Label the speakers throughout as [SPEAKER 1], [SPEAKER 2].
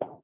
[SPEAKER 1] Hare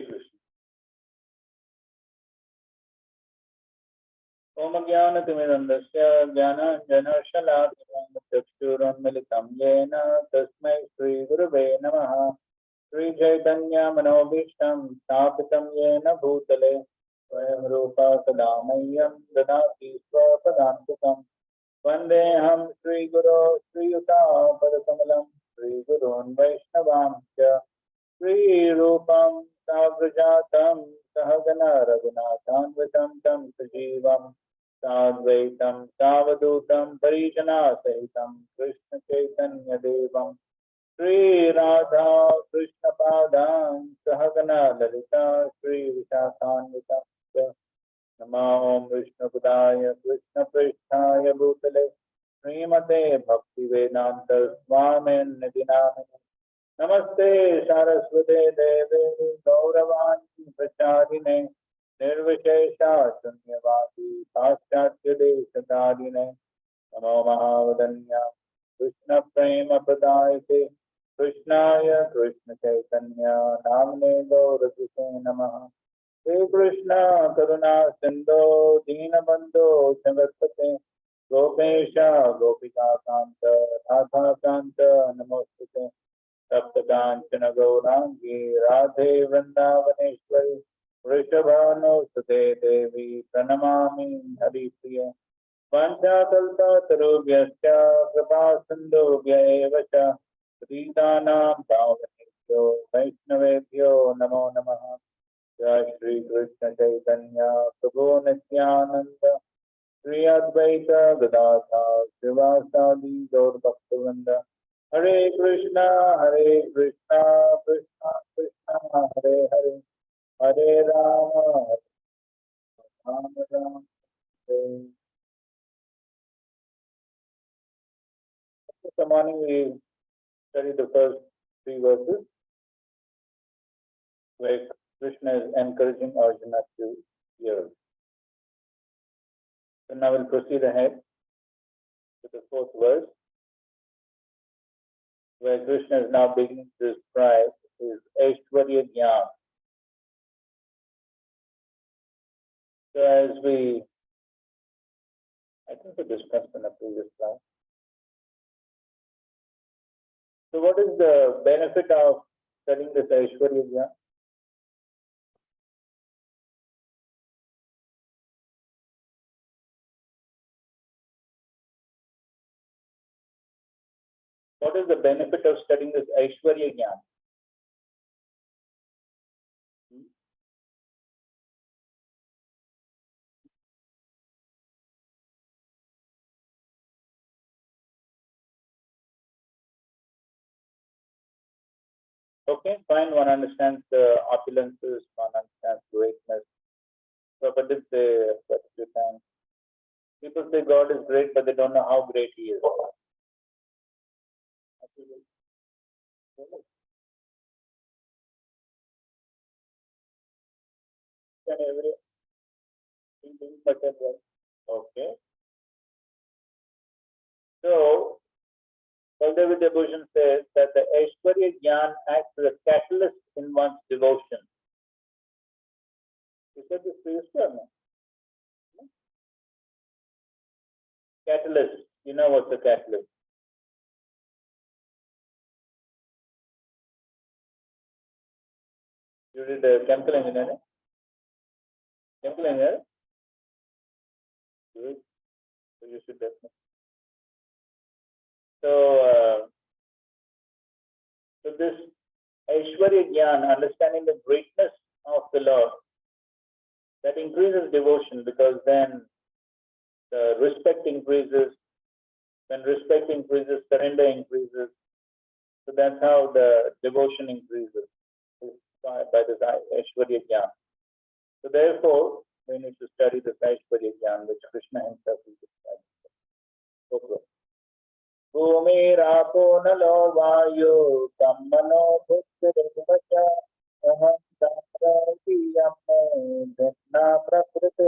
[SPEAKER 1] Krishna. ओम ज्ञानतिमिरन्दस्य ज्ञानाञ्जनशलाकया चक्षुरुन्मिलितं येन तस्मै श्रीगुरवे नमः। श्रीचैतन्यमनोभीष्टं स्थापितं येन भूतले स्वयं रूपा सदा मह्यं ददाति स्वपदान्तिकम्। वन्देऽहं श्रीगुरो श्रीयुतापदकमलं श्रीगुरून् वैष्णवांश्च श्रीरूपं साग्रजातं सहगना रघुनाथान्वितं तं सजीवं साद्वैतं सावधूतं परिजनासहितं कृष्णचैतन्यदेवं श्रीराधा कृष्णपादां सहगना ललिता श्रीविशाखान्वितं च नमो विष्णुपदाय कृष्णपृष्ठाय भूतले श्रीमते भक्तिवेदान्त स्वामिन्निधि नामिने नमस्ते सारस्वते देवे गौरवाणी प्रचारिणे निर्विशेषा शून्यवादी पाश्चात्य देशकारिणे नमो महावदन्या कृष्ण प्रेम प्रदायते कृष्णाय कृष्ण चैतन्य नामने गौरकिसे नमः। श्री कृष्ण करुणा सिंधो दीनबंधो जगत्पते गोपेश गोपिका कांत राधा कांत नमोस्तुते सप्तकांचन गौरांगी राधे वृंदावनेश्वरी वृषभानुसुते देवी प्रणमामि हरिप्रिये पञ्चकल्पतरुभ्यश्च कृपा सिन्धुभ्य एव च पतितानां पावनेभ्यो वैष्णवेभ्यो नमो नमः। जय श्री कृष्ण चैतन्य प्रभु नित्यानंद श्री अद्वैत गदाधर श्रीवासादि गौर भक्तवृंद हरे कृष्णा कृष्णा कृष्णा हरे हरे हरे राम राम हरे। This morning we studied the first three verses where Krishna is encouraging Arjuna to hear. So now we'll proceed ahead to the fourth verse where Krishna is now beginning to describe his Aishwarya Jnana. So as I think we discussed in the previous class. So what is the benefit of studying this Aishwarya Jnana? What is the benefit of studying this Aishwarya Jnana? Okay, fine, one understands the opulences, one understands greatness. So, but if they, but you can, people say God is great, but they don't know how great He is. Okay. So, Baldev Devotion says that the Aishwarya Gyan acts as a catalyst in one's devotion. You said this previously or no? Catalyst. You know what's a catalyst? You did chemical engineering? Chemical engineering? Good. So you should definitely. So this Aishwarya Gyan, understanding the greatness of the Lord, that increases devotion, because then the respect increases. When respect increases, surrender increases. So that's how the devotion increases by this Aishwarya Gyan. So therefore, we need to study this Aishwarya Gyan, which Krishna himself is describing. Okay. Bhumirapo nalo vayu kammano bhuttiracha aham dharayam dhenna prakriti.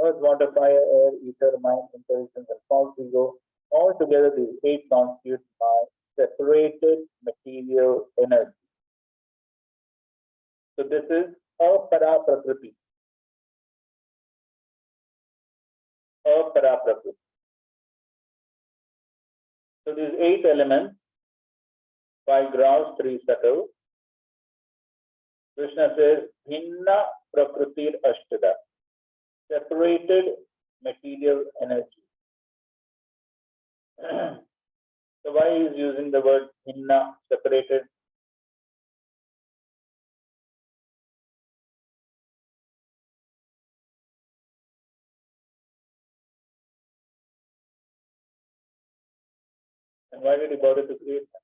[SPEAKER 1] Earth, water, fire, air, ether, mind, intelligence, and false ego. All together, these 8 constitute my separated material energy. So this is apara prakriti. Apara prakriti. So these 8 elements, 5 gross, 3 subtle. Krishna says, Bhinna prakritir ashtada. Separated material energy. So why is using the word hinna, separated? And why did he bother to create them?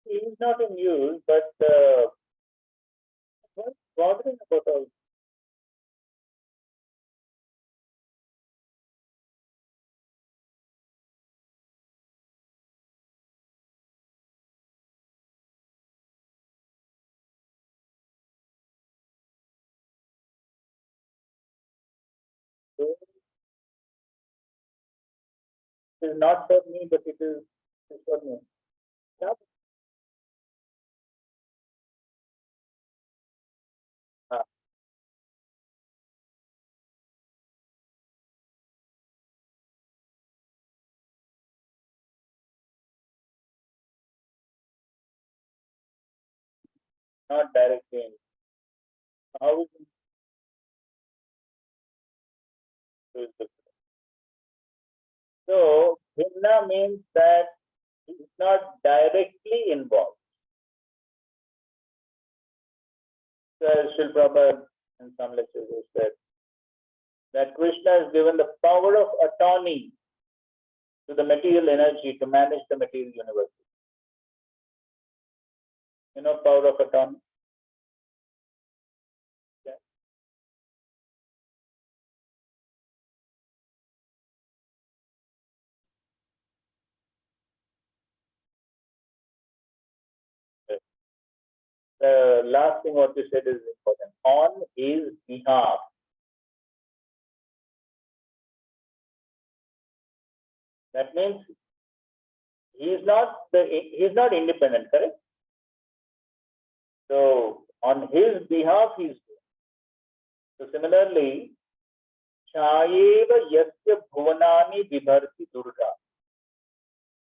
[SPEAKER 1] He is not in use, but what's bothering about all? It is not for me, but it is for me. Not, not directly. How is it? So, Bhinna means that he is not directly involved. So, Srila Prabhupada in some lectures has said that Krishna has given the power of attorney to the material energy to manage the material universe. You know, power of attorney? Yeah. The last thing what you said is important. On his behalf. That means he is not independent, correct? So on his behalf he is doing. So similarly, Chayeva Yasya Bhuvanani Vibharti Durga.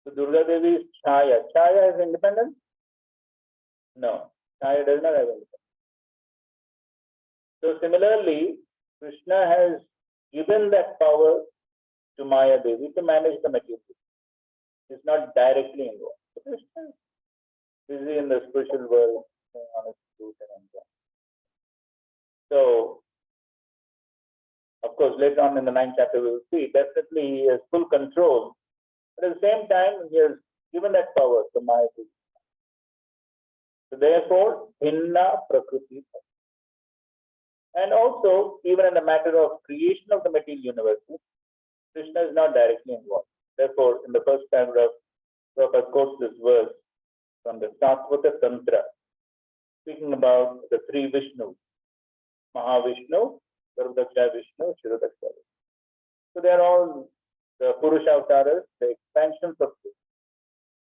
[SPEAKER 1] So Durga Devi is Chaya. Chaya has independence? No. Chaya does not have independence. So similarly, Krishna has given that power to Maya Devi to manage the material. It's not directly involved. So Krishna is busy in the spiritual world on his truth and so on. So, of course, later on in the 9th chapter, we will see definitely he has full control. But at the same time, he has given that power to Maya Devi. So therefore, Hinna Prakriti. And also, even in the matter of creation of the material universe, Krishna is not directly involved. Therefore, in the first paragraph, Prabhupada quotes this verse from the Satvaka Tantra. speaking about the three Vishnus, Mahavishnu, Garbhodaksha Vishnu, Kshirodaksha Vishnu. So they are all the Purusha avatars, the expansions of this.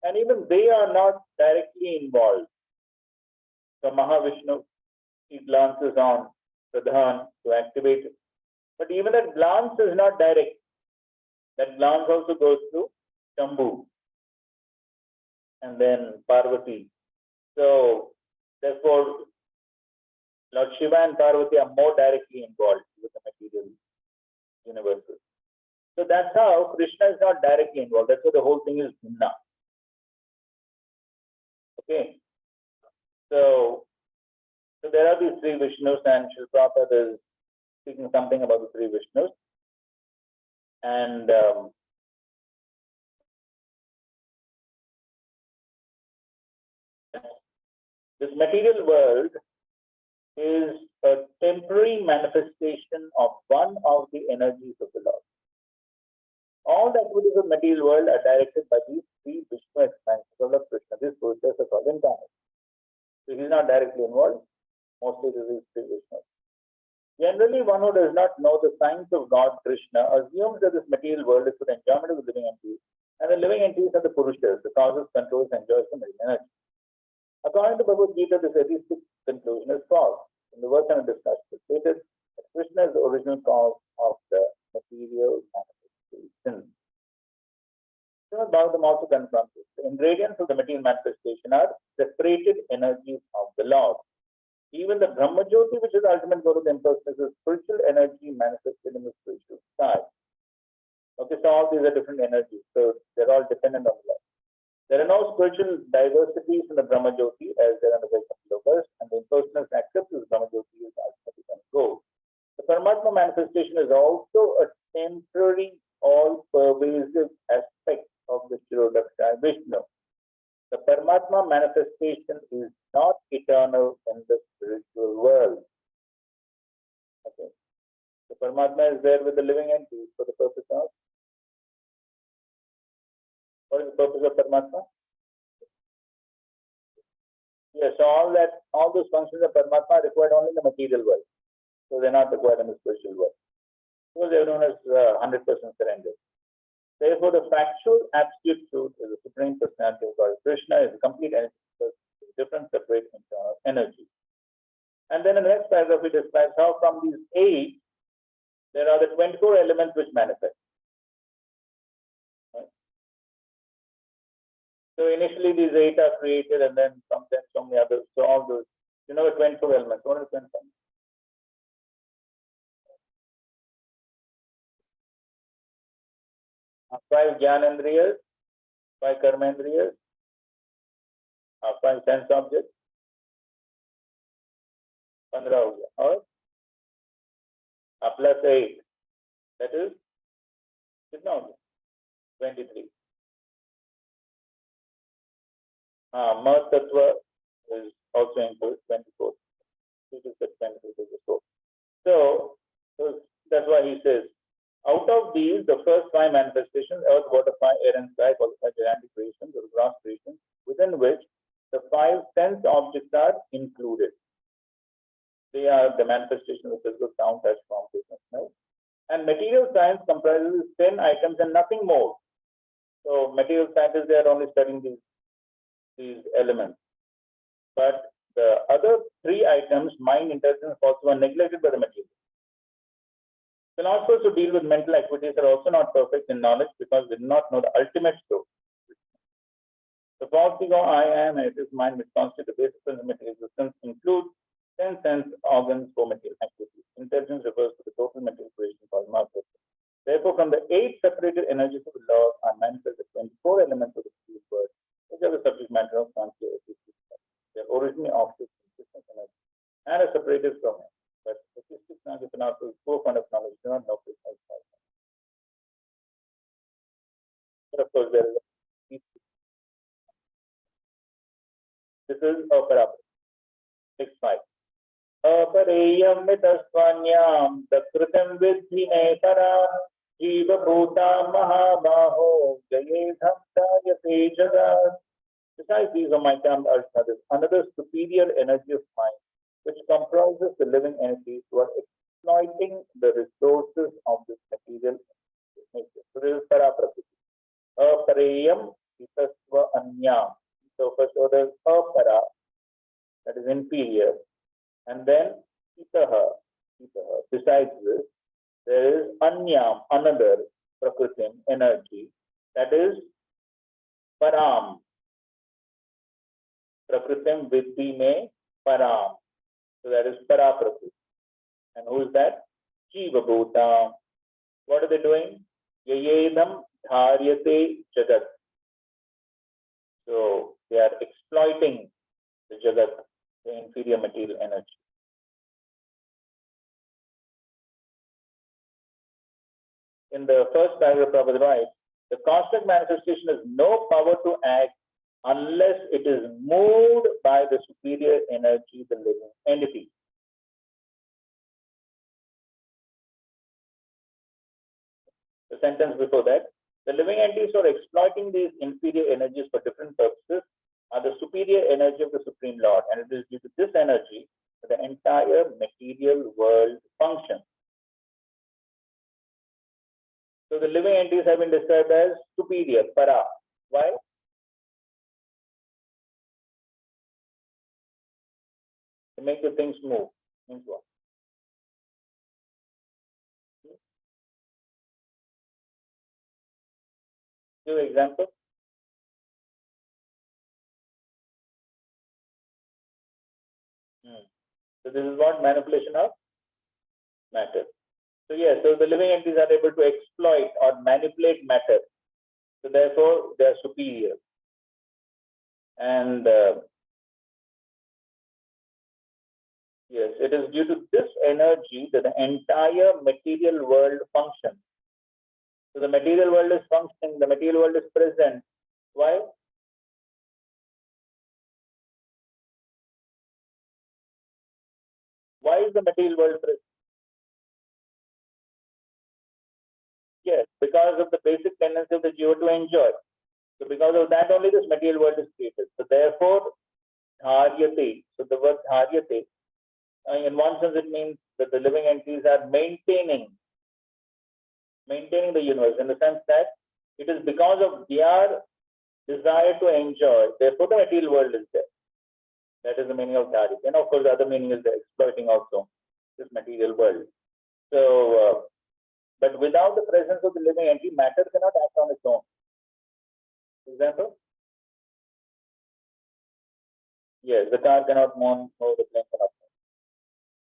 [SPEAKER 1] And even they are not directly involved. So Mahavishnu, he glances on Pradhan to activate it. But even that glance is not direct. That glance also goes through Shambhu and then Parvati. So therefore, Lord Shiva and Parvati are more directly involved with the material universes. So that's how Krishna is not directly involved. That's why the whole thing is Bhinna. Okay. So there are these three Vishnus, and Srila Prabhupada is speaking something about the three Vishnus. And this material world is a temporary manifestation of one of the energies of the Lord. All the activities of material world are directed by these three Vishnu expansions of Lord Krishna. This process is called incarnate. So he is not directly involved. Mostly this is three Vishnus. Generally, one who does not know the science of God Krishna assumes that this material world is for the enjoyment of the living entities, and the living entities are the Purushas, the causes, controls, and enjoys the material energy. According to Bhagavad Gita, this atheistic conclusion is false. In the verse and discussion, it stated that Krishna is the original cause of the material manifestation. Srimad Bhagavatam also confirms this. The ingredients of the material manifestation are separated energies of the Lord. Even the Brahmajyoti, which is the ultimate goal of the impersonation, is spiritual energy manifested in the spiritual sky. Okay, so all these are different energies. So they're all dependent on the Lord. There are no spiritual diversities in the Brahmajyoti as there are in the Vaikuntha Lokas, and the impersonal accepts this Brahmajyoti is ultimately goal. The Paramatma manifestation is also a temporary, all-pervasive aspect of the Kshirodaksha Vishnu. The Paramatma manifestation is not eternal in the spiritual world. Okay. The Paramatma is there with the living entities for the purpose of. What is the purpose of Paramatma? Yes, so all those functions of Paramatma are required only in the material world. So they're not required in the spiritual world. Because everyone is 100% surrendered. Therefore, the factual absolute truth is the Supreme Personality of God. Krishna is a complete energy, different separate internal energy. And then in the next paragraph, he describes how from these 8, there are the 24 elements which manifest. Right? So initially, these 8 are created, and then sometimes so many others. So all those, the 24 elements. What are the 24? 5 Jnanendriyas, 5 Karmendriyas, 5 sense objects, 15 हो गया और plus 8, that is कितना हो गया 23. Mahad Tattva is also included 24. It is 24. So that's why he says, out of these, the first 5 manifestations, earth, water, fire, air, and sky, qualified gigantic creations or gross creations, within which the 5 sense objects are included. They are the manifestation of the physical sound, touch, form, taste, and smell. And material science comprises 10 items and nothing more. So material scientists, they are only studying these elements. But the other 3 items, mind, intelligence, also are neglected by the material. Philosophers who deal with mental activities are also not perfect in knowledge because they do not know the ultimate source. The false ego, I am, and it is mind which constitute the basis of the material existence include 10 sense organs for material activities. Intelligence refers to the total material creation called Master. Therefore, from the 8 separated energies of the Lord are manifested 24 elements of the spirit world, which are the subject matter of consciousness. They are originally opposite consciousness energy and are separated from it. But statistics and the philosophers, poor fund of knowledge, do not know Krishna's power. But of course, there is this is Aparapara. 6.5. Apareyam mitasvanyam takritam vidhi netara jiva bhuta mahabaho jayedham dayate jagat Besides these, O my term, are another superior energy of mind, which comprises the living entities who are exploiting the resources of this material nature. So this is Paraprakriti. Apareyam Itasva Anyam. So first order Apara, that is inferior, and then Itaha. Besides this, there is Anyam, another Prakritim, energy, that is Param. Prakritim Vidhi Me Param. So that is Paraprakriti. And who is that? Jiva Bhuta. What are they doing? Yayedam Dharyate Jagat. So they are exploiting the Jagat, the inferior material energy. In the first paragraph, Prabhupada writes, the cosmic manifestation has no power to act unless it is moved by the superior energy, the living entity. The sentence before that, the living entities are exploiting these inferior energies for different purposes are the superior energy of the Supreme Lord, and it is due to this energy that the entire material world functions. So the living entities have been described as superior, para. Why? To make the things move. Means what? Give an example. So this is what manipulation of matter. So yes, so the living entities are able to exploit or manipulate matter. So therefore, they are superior. And yes, it is due to this energy that the entire material world functions. So the material world is functioning, the material world is present. Why? Why is the material world present? Yes, because of the basic tendency of the jiva to enjoy. So because of that only this material world is created. So therefore, dharyate. So the word dharyate, in one sense it means that the living entities are maintaining the universe in the sense that it is because of their desire to enjoy, therefore the material world is there. That is the meaning of dharyate. And of course, the other meaning is the exploiting also this material world. So, but without the presence of the living entity, matter cannot act on its own. Example? Yes, the car cannot move, the plane cannot move.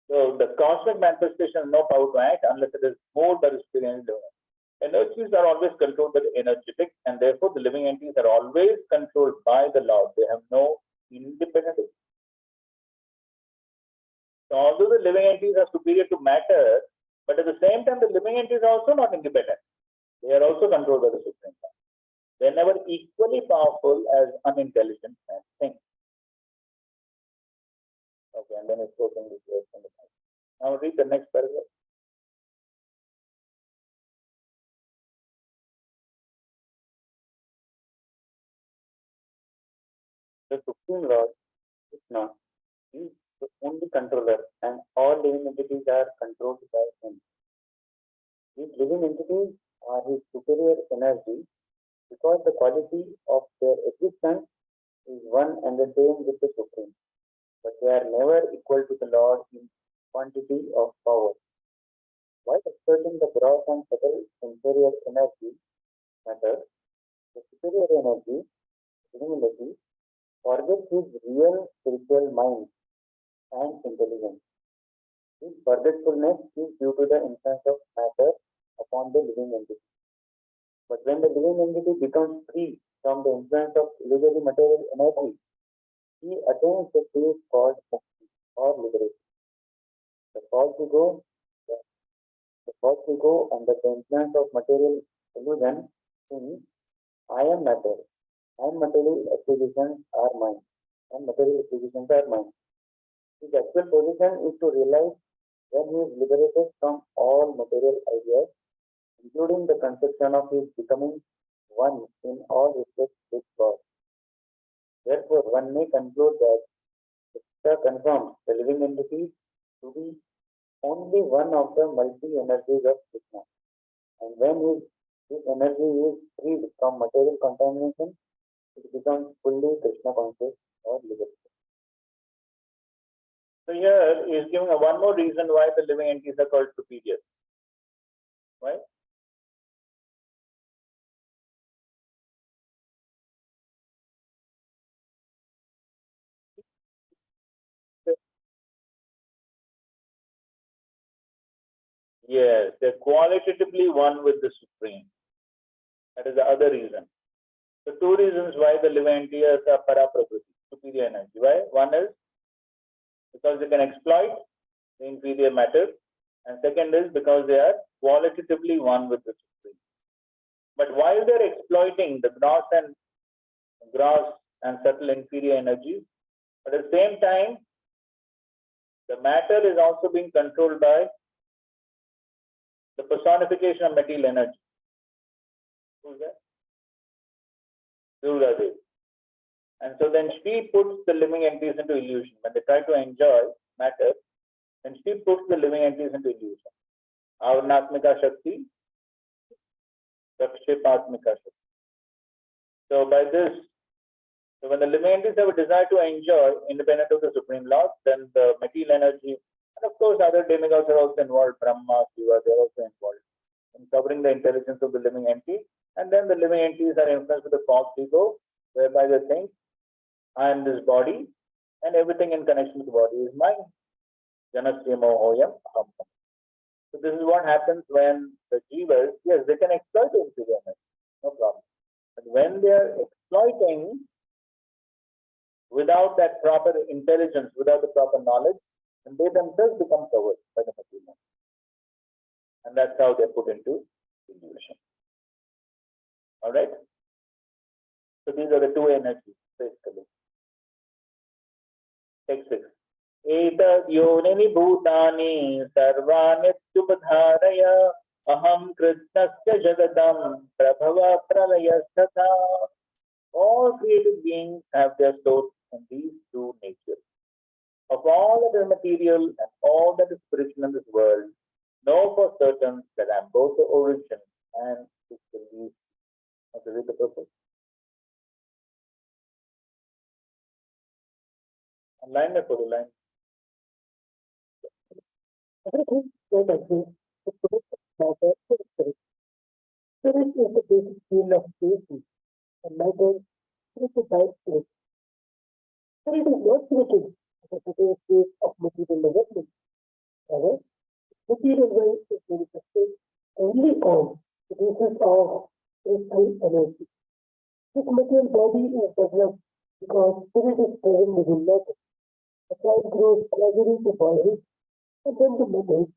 [SPEAKER 1] So the cosmic manifestation has no power to act unless it is moved by the experience doing. Energies are always controlled by the energetic, and therefore the living entities are always controlled by the Lord. They have no independent. So although the living entities are superior to matter, but at the same time, the living entities are also not independent. They are also controlled by the Supreme Lord. They are never equally powerful as unintelligent things. Okay, and then it's quoting this verse from the Bible. Now read the next paragraph. The Supreme Lord, Krishna, is the only controller, and all living entities are controlled by him. These living entities are his superior energy because the quality of their existence is one and the same with the Supreme, but they are never equal to the Lord in quantity of power. While exerting the gross and subtle inferior energy matter, the superior energy, divinity, forgets his real spiritual mind and intelligence. This forgetfulness is due to the influence of matter upon the living entity. But when the living entity becomes free from the influence of illusory material energy, he attains the state called mukti or liberation. The false ego under the influence of material illusion thinks, I am matter, and material acquisitions are mine, His actual position is to realize when he is liberated from all material ideas, including the conception of his becoming one in all respects with God. one may conclude that Shah confirms the living entity to be only one of the multi-energies of Krishna. And when his energy is freed from material contamination, it becomes fully Krishna conscious or liberated. So here he is giving one more reason why the living entities are called superior. Why? Yes, they're qualitatively one with the Supreme. That is the other reason. The two reasons why the living entities are para-prakriti, superior energy. Why? One is because they can exploit the inferior matter, and second is because they are qualitatively one with the Supreme. But while they're exploiting the gross and subtle inferior energies, at the same time, the matter is also being controlled by the personification of material energy. Who's that? Durga Devi. And so then she puts the living entities into illusion. When they try to enjoy matter, then she puts the living entities into illusion. Avarnatmika Shakti, Prakshepatmika Shakti. So by this, so when the living entities have a desire to enjoy independent of the Supreme Lord, then the material energy, and of course other demigods are also involved, Brahma, Shiva, they are also involved in covering the intelligence of the living entity. And then the living entities are influenced with the false ego, whereby they think, I am this body, and everything in connection with the body is mine. Janasya mohoyam aham. So this is what happens when the jivas, yes, they can exploit the inferior energy, no problem. But when they are exploiting without that proper intelligence, without the proper knowledge, and they themselves become covered by the material. And that's how they're put into illusion. All right? So these are the two energies, basically. Text 6. Etad yonini bhutani sarvanityupadharaya aham krishnasya jagadam prabhava pralayasthatha. All created beings have their source in these two natures. Of all that is material and all that is spiritual in this world, know for certain that I am both the origin and the solution. What is the purpose? Line for the line. Everything that exists is produced matter to spirit. Spirit is the basic field of creation, and matter is the type spirit. Spirit is not created as a certain state of material development. However, material world is manifested only on the basis of spiritual energy. This material body is developed because spirit is present within matter. The child grows gradually to boyhood, and then the moment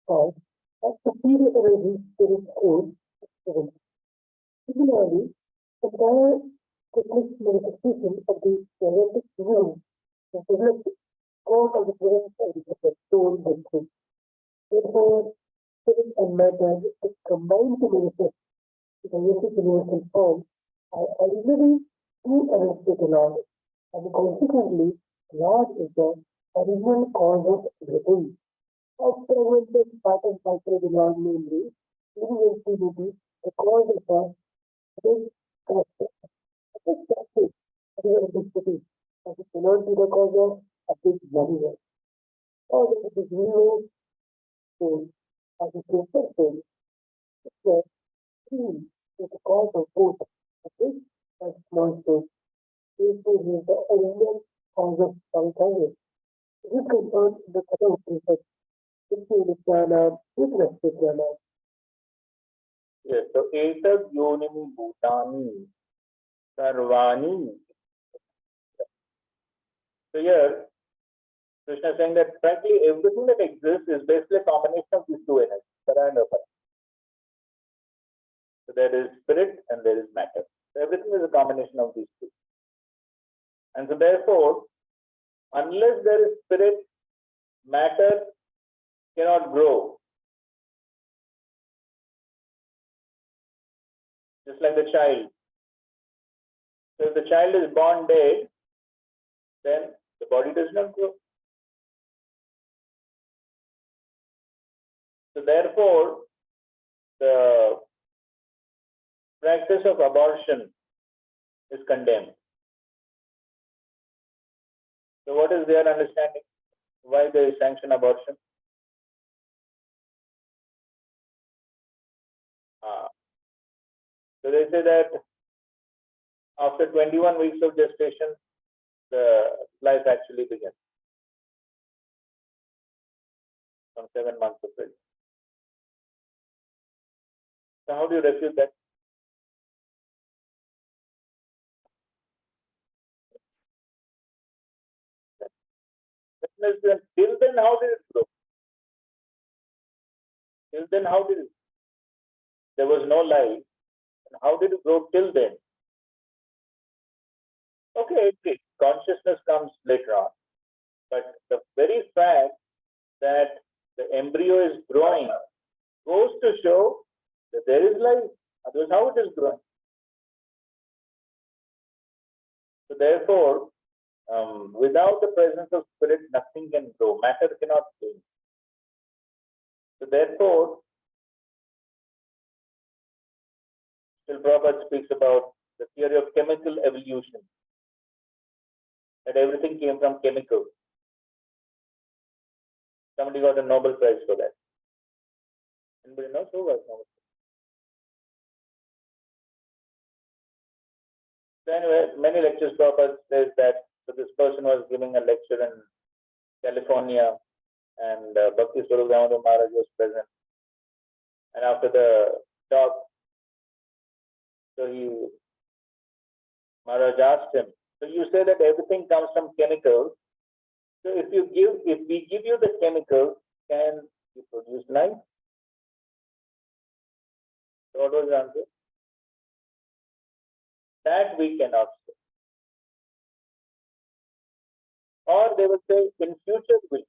[SPEAKER 1] called as superior energy spirit holds present. Similarly, the entire cosmic manifestation of the genetic universe is developed because of the presence of the soul themselves. Therefore, spirit and matter is combined to manifest the genetic universal form are originally two energetic laws, and consequently, Lord is the original cause of everything. Experimented part and parcel of the Lord, namely, living entity, the cause of this character. This practice, identity, as it cannot be the cause of a big universe. Or if it is universe, soul, as it is soul, the tree is the cause of both a big and small soul. This is the original cause of Pankaj. This can earn the other research. This is the Jnana, with respect to Jnana. Yes, so etad yonini bhutani sarvani. So here, Krishna is saying that frankly, everything that exists is basically a combination of these two energies, para and apara. So there is spirit and there is matter. So everything is a combination of these two. And so therefore, unless there is spirit, matter cannot grow. Just like the child. So if the child is born dead, then the body does not grow. So therefore, the practice of abortion is condemned. So what is their understanding? Why they sanction abortion? So they say that after 21 weeks of gestation, the life actually begins. From 7 months of age. So how do you refute that? Till then, how did it grow? Till then, how did it? There was no life. And how did it grow till then? Okay, consciousness comes later on. But the very fact that the embryo is growing goes to show that there is life. Otherwise, how it is growing? So therefore, without the presence of spirit, nothing can grow. Matter cannot change. So therefore, Srila Prabhupada speaks about the theory of chemical evolution. That everything came from chemicals. Somebody got a Nobel Prize for that. Anybody knows who was Nobel Prize? So anyway, many lectures Prabhupada says that so this person was giving a lecture in California and Bhakti Swarup Damodar Maharaj was present. And after the talk, so Maharaj asked him, so you say that everything comes from chemicals. So if we give you the chemicals, can you produce life? So what was the answer? That we cannot say. Or they will say in future will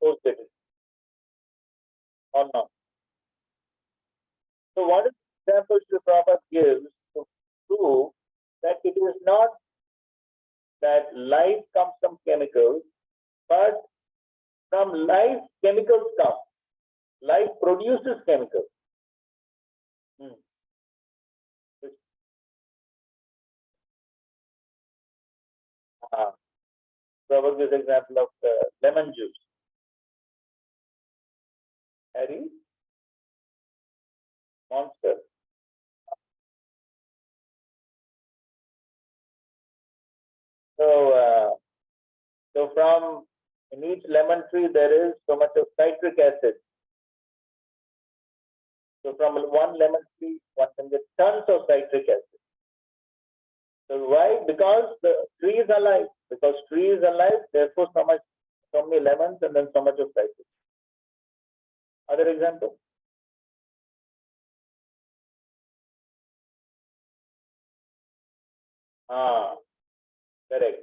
[SPEAKER 1] post it or not. So what is the example Srila Prabhupada gives to prove that it is not that life comes from chemicals, but from life chemicals come. Life produces chemicals. Prabhupada gives example of lemon juice. Harry? Monster. So from in each lemon tree there is so much of citric acid. So from one lemon tree one can get tons of citric acid. So why? Because the tree is alive. Because tree is alive, therefore so many lemons and then so much of citric. Other example? Correct.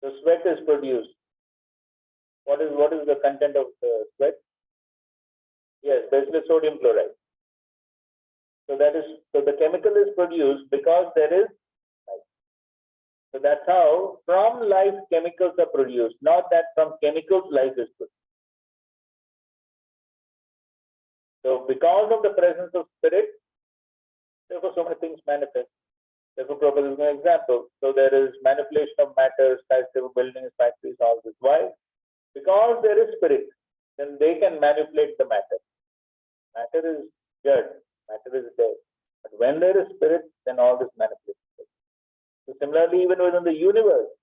[SPEAKER 1] So sweat is produced. What is the content of the sweat? Yes, basically sodium chloride. So the chemical is produced because there is life. So that's how from life chemicals are produced, not that from chemicals life is produced. So because of the presence of spirit, therefore so many things manifest. Therefore, Prabhupada is an example. So there is manipulation of matter, skyscraper buildings, factories, all this. Why? Because there is spirit, then they can manipulate the matter. Matter is judged, matter is there. But when there is spirit, then all this manipulation. So similarly, even within the universe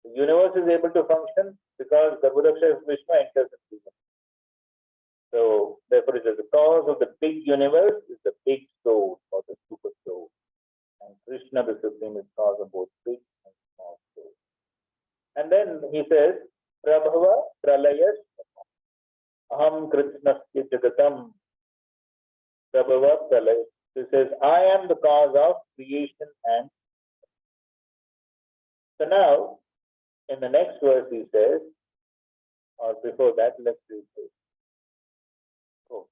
[SPEAKER 1] is able to function because Garbhodaksha Vishnu enters in the. So therefore, it is the cause of the big universe is the big soul or the super soul. And Krishna, the Supreme, is cause of both big and small souls. And then he says, Prabhava Pralayas Aham Krishnasya Jagatam. Prabhava Pralayas. He says, I am the cause of creation and. So now, in the next verse, he says, or before that, let's read this. Oh.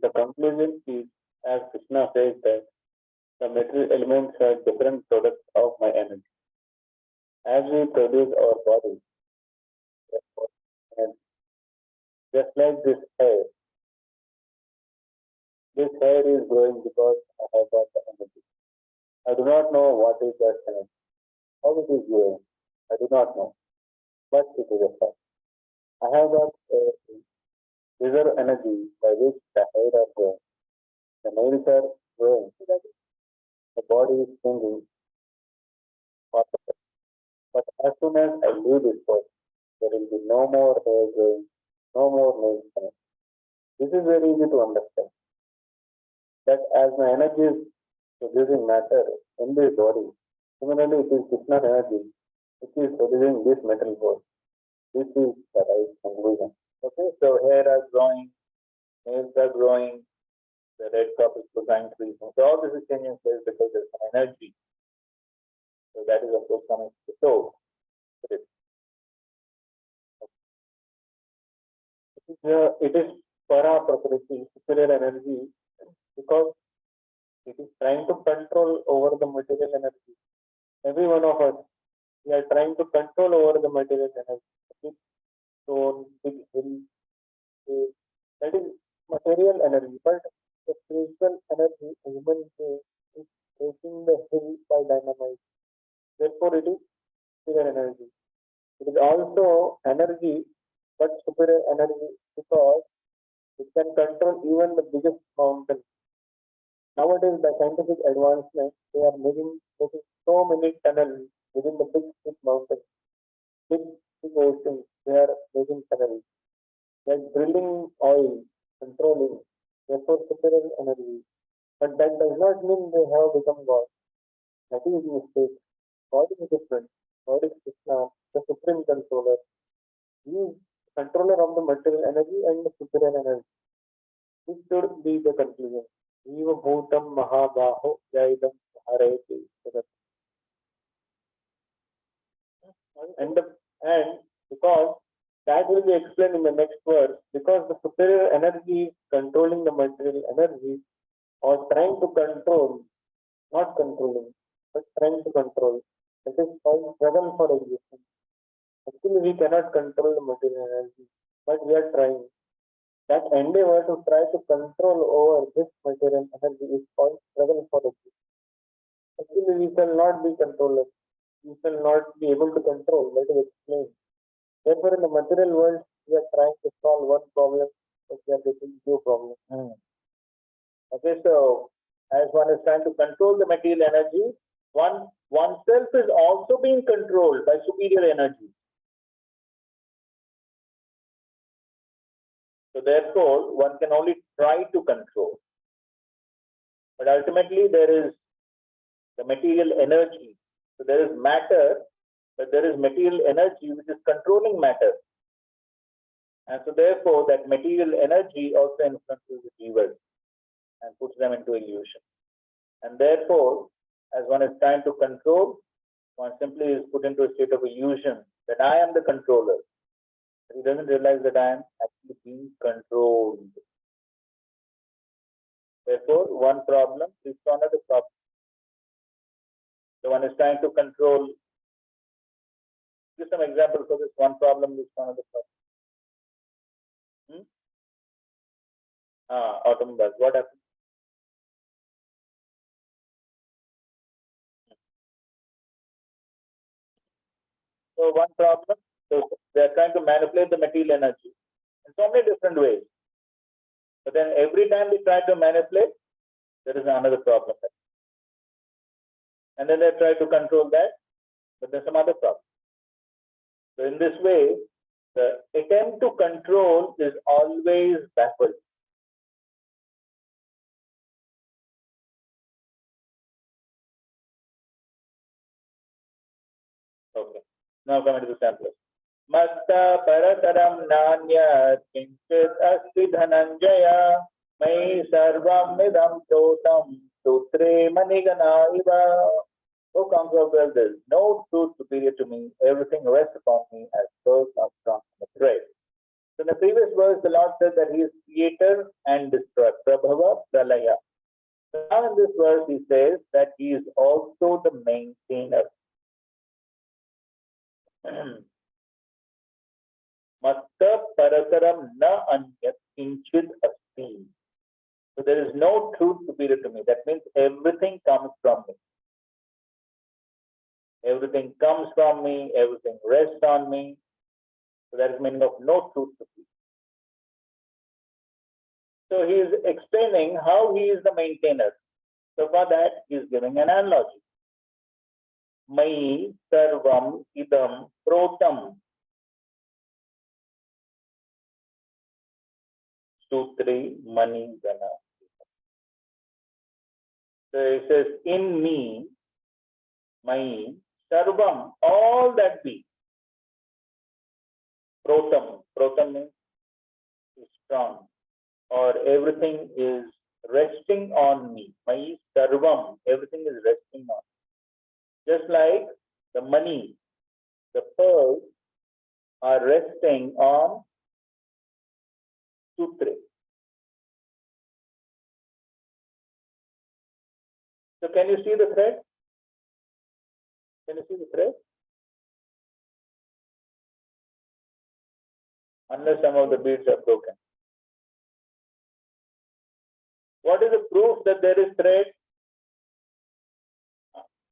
[SPEAKER 1] The conclusion is, as Krishna says, that the material elements are different products of my energy. As we produce our body, and just like this hair is growing because I have got the energy. I do not know what is that energy, how it is growing. I do not know, but it is a fact. I have got a reserve energy by which the hair are growing. The nails are growing. The body is changing. But as soon as I leave this body, there will be no more hair growing, no more nails coming. This is very easy to understand. That as my energy is producing matter in this body, similarly it is Krishna's energy which is producing this metal body. This is the right conclusion. Okay, so hair are growing, nails are growing, the red crop is becoming trees. So all this is changing place because there is an energy. So that is of course coming to the soul. It is para prakriti, superior energy, because it is trying to control over the material energy. Every one of us, we are trying to control over the material energy. Big stone, big hill, that is material energy. But the spiritual energy, human being, is breaking the hill by dynamite. Therefore, it is superior energy. It is also energy, but superior energy because it can control even the biggest mountain. Nowadays, by scientific advancement, they are making so many tunnels within the big mountains, big oceans. They are making tunnels. They are drilling oil, controlling, therefore superior energy. But that does not mean they have become God. That is a mistake. God is different. God is Krishna, the supreme controller. He is controller of the material energy and the superior energy. This should be the conclusion. Eva Bhutam Mahabaho Jaidam Harayati. And because that will be explained in the next verse, because the superior energy is controlling the material energy or trying to control, not controlling, but trying to control. That is called struggle for existence. Actually, we cannot control the material energy, but we are trying. That endeavor to try to control over this material energy is called struggle for existence. Actually, we shall not be controllers. We shall not be able to control. Let us explain. Therefore, in the material world, we are trying to solve one problem, but we are getting two problems. Okay, so as one is trying to control the material energy, oneself is also being controlled by superior energy. So therefore, one can only try to control. But ultimately, there is the material energy. So there is matter, but there is material energy which is controlling matter. And so therefore, that material energy also influences the jivas and puts them into illusion. And therefore, as one is trying to control, one simply is put into a state of illusion that I am the controller. He doesn't realize that I am actually being controlled. Therefore, one problem leads to another problem. So one is trying to control. Give some examples for this. One problem leads to another problem. Automobiles. What happens? So one problem. So they are trying to manipulate the material energy in so many different ways. But then every time they try to manipulate, there is another problem. And then they try to control that, but there's some other problem. So in this way, the attempt to control is always backward. Okay. Now coming to the sample. Matta parataram nanya kinchit asti dhananjaya mai sarvam midam totam sutre manigana iva. O conqueror of world, there is no truth superior to me. Everything rests upon me as pearls are strung on a thread. So in the previous verse, the Lord said that He is creator and destroyer, Prabhava, Pralaya. So now in this verse, He says that He is also the maintainer. Matta parataram na anyat kinchid asti. So there is no truth superior to me. That means everything comes from me. Everything comes from me, everything rests on me. So that is meaning of no truth superior. So he is explaining how he is the maintainer. So for that, he is giving an analogy. Mai sarvam idam protam. Sutri mani gana. So it says, in me, my sarvam, all that be. Protam. Protam means strong. Or everything is resting on me. My sarvam, everything is resting on me. Just like the money, the pearls are resting on sutre. So can you see the thread? Can you see the thread? Unless some of the beads are broken. What is the proof that there is thread?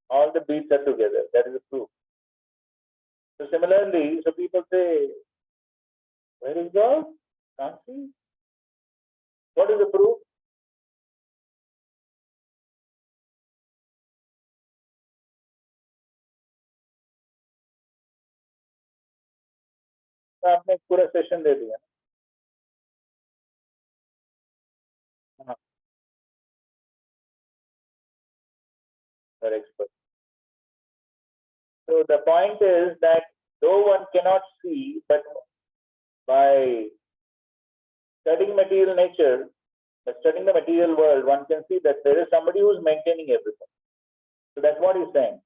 [SPEAKER 1] All the beads are together. That is the proof. So similarly, so people say, where is God? Can't see. What is the proof? आपने पूरा session दे दिया. You're expert. So the point is that though one cannot see, but by studying material nature, by studying the material world, one can see that there is somebody who is maintaining everything. So that's what he's saying,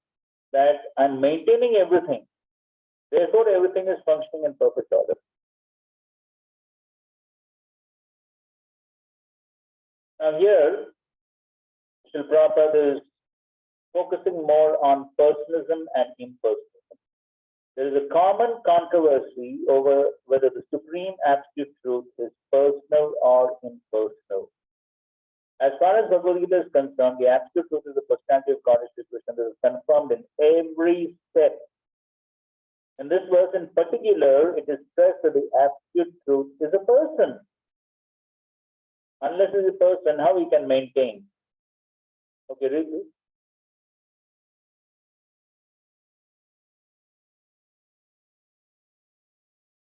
[SPEAKER 1] that I'm maintaining everything. Therefore, everything is functioning in perfect order. Now here, Srila Prabhupada is focusing more on personalism and impersonalism. There is a common controversy over whether the supreme absolute truth is personal or impersonal. As far as Bhagavad Gita is concerned, the absolute truth is the personality of God Shri Krishna that is confirmed in every step. In this verse in particular, it is stressed that the absolute truth is a person. Unless it is a person, how he can maintain? Okay, read this.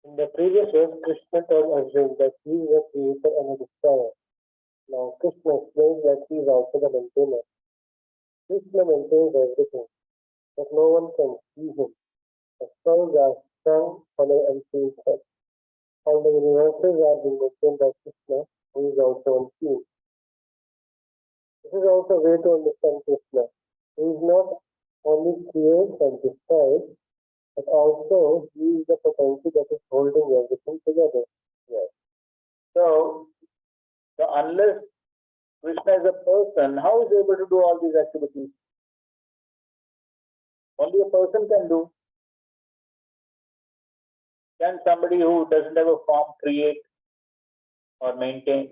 [SPEAKER 1] In the previous verse, Krishna told Arjuna that he is a creator and a destroyer. Now, Krishna explains that he is also the maintainer. Krishna maintains everything, but no one can see him. The stars are strung on an unseen thread. All the universes are being maintained by Krishna, who is also unseen. This is also a way to understand Krishna. He is not only creates and destroys, but also he is the potential that is holding everything together. Yes. So unless Krishna is a person, how is he able to do all these activities? Only a person can do. Can somebody who doesn't have a form create or maintain?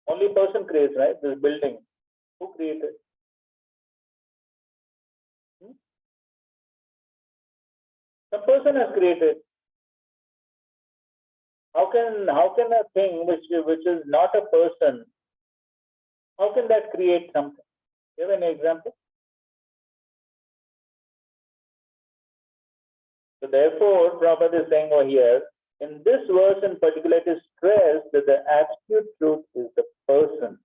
[SPEAKER 1] Only a person creates, right? This building. Who created? Some person has created. How can a thing which is not a person, how can that create something? Do you have any example? So therefore, Prabhupada is saying over here, in this verse in particular, it is stressed that the absolute truth is the person.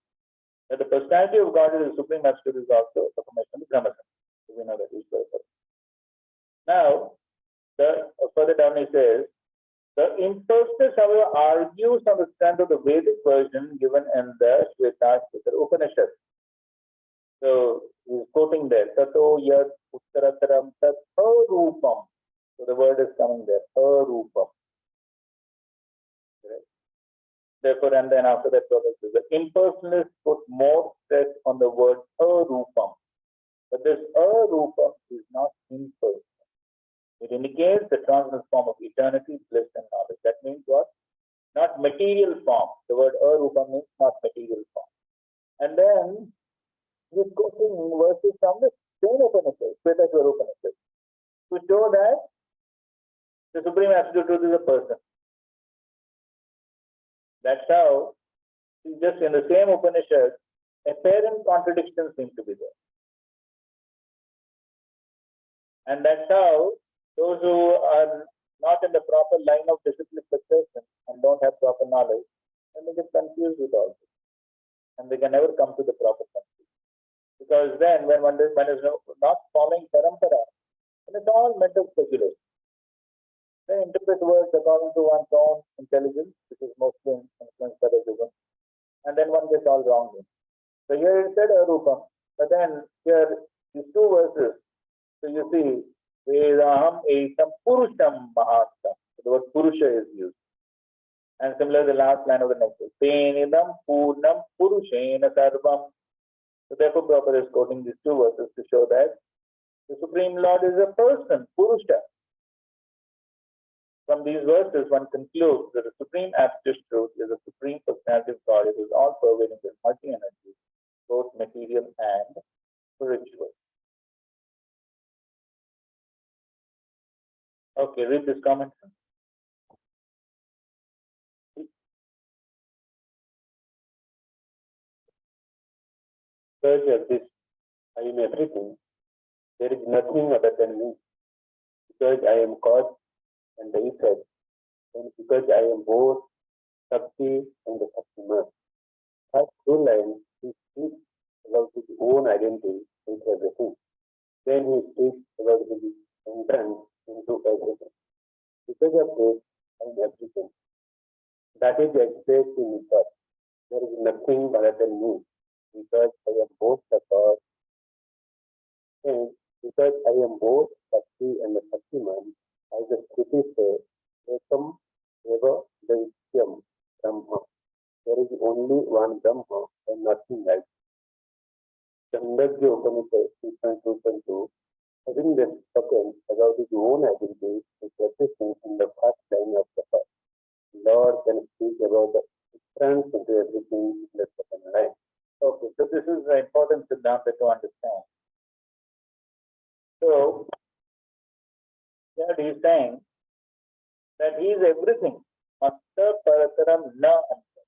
[SPEAKER 1] That the personality of God is the supreme absolute is also a formation of the Brahmasam. So we know that is very important. Now, further down he says, the impersonalists, however, argues on the strength of the Vedic version given in the Shvetashvatara Upanishad. So he's quoting there, Tato yad uttarataram tat arupam. So the word is coming there, arupam. Right? Therefore, and then after that, the impersonalists put more stress on the word arupam. But this arupam is not impersonal. It indicates the transcendental form of eternity, bliss, and knowledge. That means what? Not material form. The word arupam means not material form. And then he's quoting verses from the same Upanishad, Shvetaswara Upanishad, to show that the Supreme Absolute Truth is a person. That's how, just in the same Upanishad, apparent contradictions seem to be there. And that's how those who are not in the proper line of discipline succession and don't have proper knowledge, then they get confused with all this. And they can never come to the proper conclusion. Because then when one is not following parampara, then it's all mental speculation. They interpret words according to one's own intelligence, which is mostly influenced by the Yoga. And then one gets all wrong. So here it said Arupam, but then here these two verses, so you see, Vedaham Esam Purusham Mahatma. The word Purusha is used. And similarly, the last line of the next verse, Penidam Purnam Purushena Sarvam. So therefore, Prabhupada is quoting these two verses to show that the Supreme Lord is a person, Purusha. From these verses, one concludes that the Supreme Absolute Truth is a Supreme Personality of God. It is all pervading with multi-energy, both material and spiritual. Okay, read this comment.
[SPEAKER 2] Because of this, I am everything. There is nothing other than me. Because I am God and the effect, and because I am both Shakti and the Shaktiman. First two lines, he speaks about his own identity with everything. Then he speaks about his entrance into everything. Because of this, I am everything. That is expressed in Ishvara. There is nothing other than me, because I am both the God and because I am both Shakti and the Shaktiman, as the Shruti says, Ekam Eva Daityam Brahma. There is only one Brahma and nothing else. Chandogya Upanishad 2.2.2, having thus spoken about his own identity, is represented in the first line of the first. Lord can speak about the entrance into everything in the second line.
[SPEAKER 1] Okay, so this is an important Siddhanta to understand. So, here he is saying that he is everything. Matta Parataram Na Anta.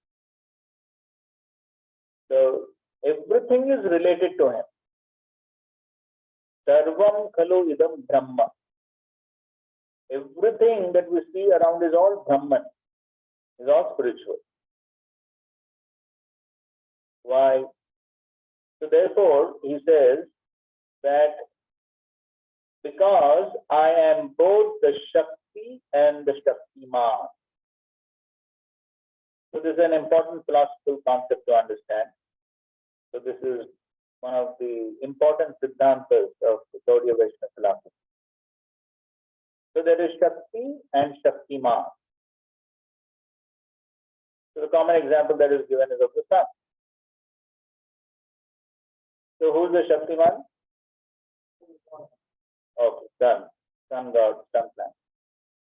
[SPEAKER 1] So, everything is related to him. Sarvam Khalu Idam Brahma. Everything that we see around is all Brahman, is all spiritual. Why? So therefore, he says that because I am both the Shakti and the Shaktiman. So this is an important philosophical concept to understand. So this is one of the important Siddhantas of the Gaudiya Vaishnava philosophy. So there is Shakti and Shaktiman. So the common example that is given is of the sun. So who is the Shaktiman? Okay, sun god, sun plant.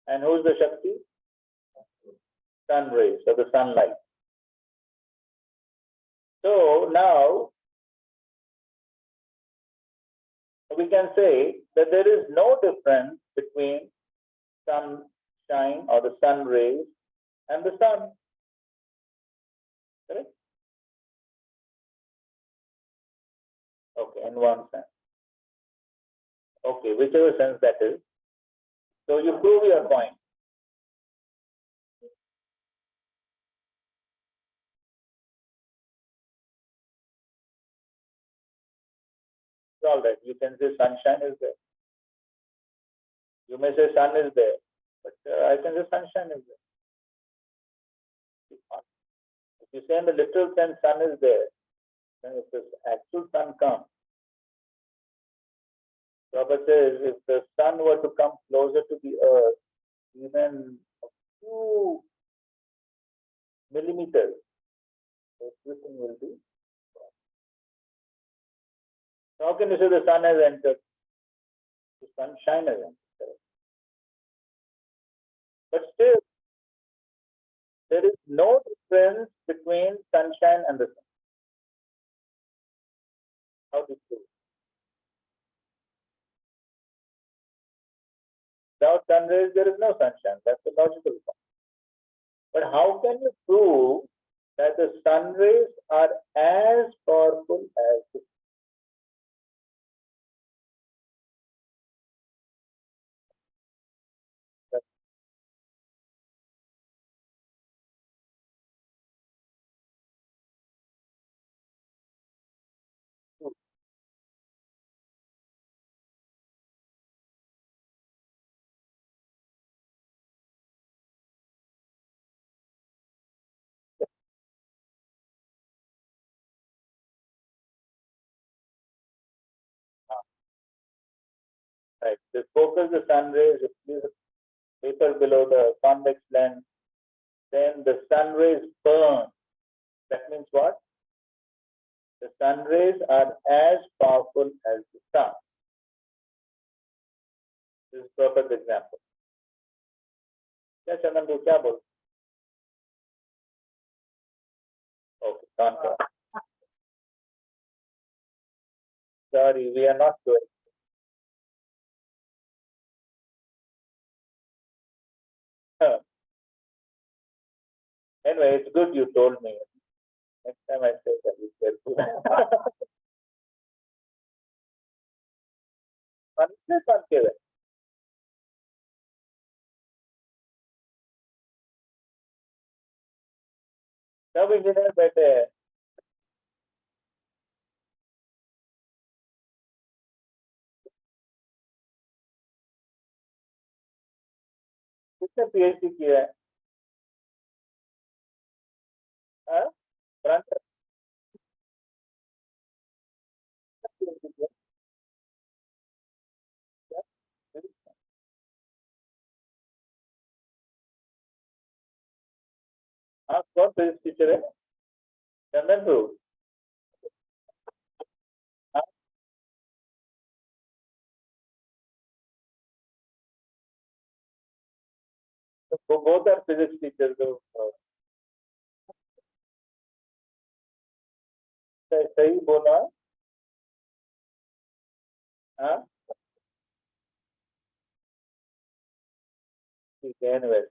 [SPEAKER 1] And who is the Shakti? Sun rays, or the sunlight. So now we can say that there is no difference between sunshine or the sun rays and the sun. Correct? Okay, in one sense. Okay, whichever sense that is. So you prove your point. It's all right. You can say sunshine is there. You may say sun is there, but I can say sunshine is there. If you say in the literal sense sun is there, then if this actual sun comes, Prabhupada says if the sun were to come closer to the earth, even a few millimeters, everything will be gone. How can you say the sun has entered? The sunshine has entered. But still, there is no difference between sunshine and the sun. How do you prove? Without sun rays, there is no sunshine. That's the logical point. But how can you prove that the sun rays are as powerful as the sun? Right. Just focus the sun rays, if you paper below the convex lens, then the sun rays burn. That means what? The sun rays are as powerful as the sun. This is a perfect example. Yes, Chandan, क्या बोल? Okay, can't go. Sorry, we are not doing. Anyway, it's good you told me. Next time I say that, be careful. Honestly, can't give it. सब engineer बैठे हैं किसने PhD किया है हाँ? Front PhD किया क्या? हाँ कौन फिजिक्स टीचर है चंदन टू हाँ तो both are physics teachers तो सही बोला हाँ ठीक है anyway.